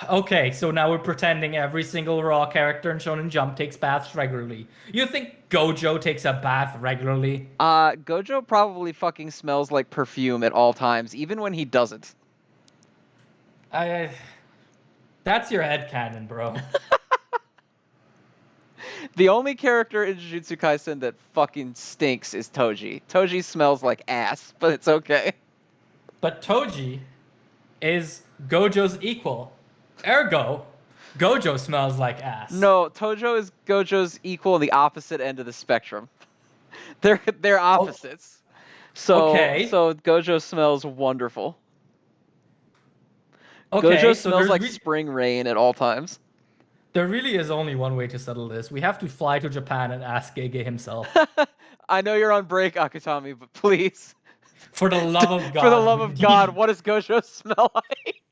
okay, so now we're pretending every single raw character in Shonen Jump takes baths regularly. You think Gojo takes a bath regularly? Gojo probably fucking smells like perfume at all times, even when he doesn't. I That's your headcanon, bro. The only character in Jujutsu Kaisen that fucking stinks is Toji. Toji smells like ass, but it's okay. But Toji is Gojo's equal. Ergo, Gojo smells like ass. No, Tojo is Gojo's equal on the opposite end of the spectrum. They're Oh, opposites. So okay. so Gojo smells wonderful. Okay, Gojo so smells like spring rain at all times. there really is only one way to settle this. We have to fly to Japan and ask Gege himself. I know you're on break, Akutami, but please, For the love of for the God, love we of God, need. what does Gojo smell like?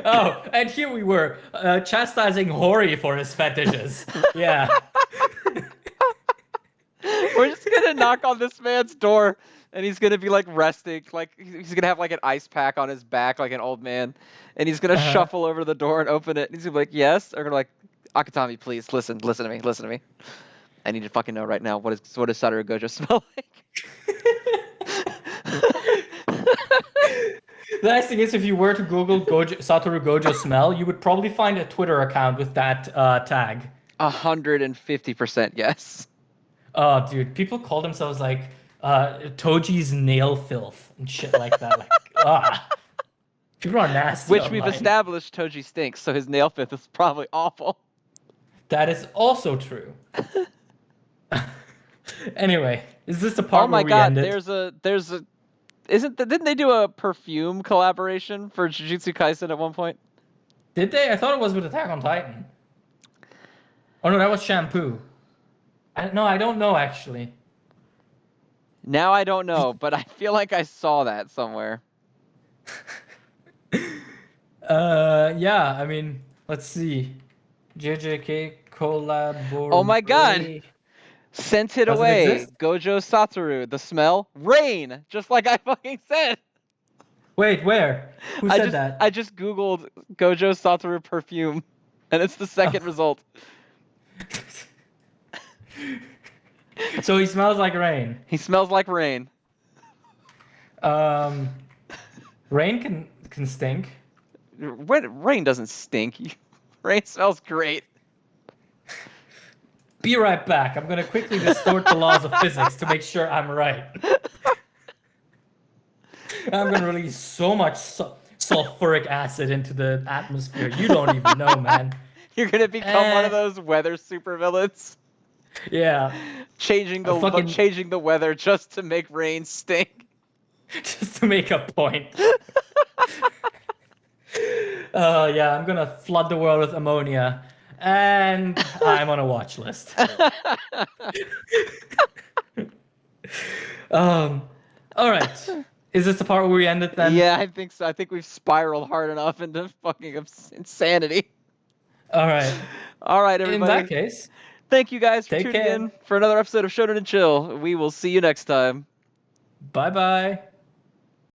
Oh, and here we were, chastising Hori for his fetishes. Yeah. We're just gonna knock on this man's door, and he's gonna be like resting, like he's gonna have like an ice pack on his back, like an old man, and he's gonna Uh-huh. shuffle over to the door and open it. And he's gonna be like, "Yes," or gonna like, "Akutami, please listen to me, listen to me. I need to fucking know right now what does Satoru Gojo smell like?" The nice thing is, if you were to Google Satoru Gojo smell, you would probably find a Twitter account with that tag. 150% yes. Oh, dude, people call themselves like Toji's nail filth and shit like that. Like, people are nasty Which we've online. established Toji stinks, so his nail fifth is probably awful. That is also true. Anyway, is this the part Oh my where we god, end it? didn't they do a perfume collaboration for Jujutsu Kaisen at one point? Did they? I thought it was with Attack on Titan. Oh no, that was shampoo. No, I don't know actually. Now I don't know, but I feel like I saw that somewhere. Yeah, I mean, let's see. JJK Oh my god! collaborate. Sent it Does it away. exist? Gojo Satoru. The smell? Rain! Just like I fucking said. Wait, where? Who I said just I that? just googled Gojo Satoru perfume, and it's the second result. So he smells like rain. He smells like rain. Um, Rain can stink. Rain doesn't stink. Rain smells great. Be right back. I'm gonna quickly distort the laws of physics to make sure I'm right. I'm gonna release so much sulfuric acid into the atmosphere. You don't even know, man. You're gonna become one of those weather supervillains, Yeah, changing a the fucking changing the weather just to make rain stink. just to make a point. Yeah, I'm gonna flood the world with ammonia, and I'm on a watch list. All right. Is this the part where we end it then? Yeah, I think so. I think we've spiraled hard enough into fucking insanity. All right. All right, In everybody. that case, Thank you guys for take tuning care. in for another episode of Shonen and Chill. We will see you next time. Bye bye.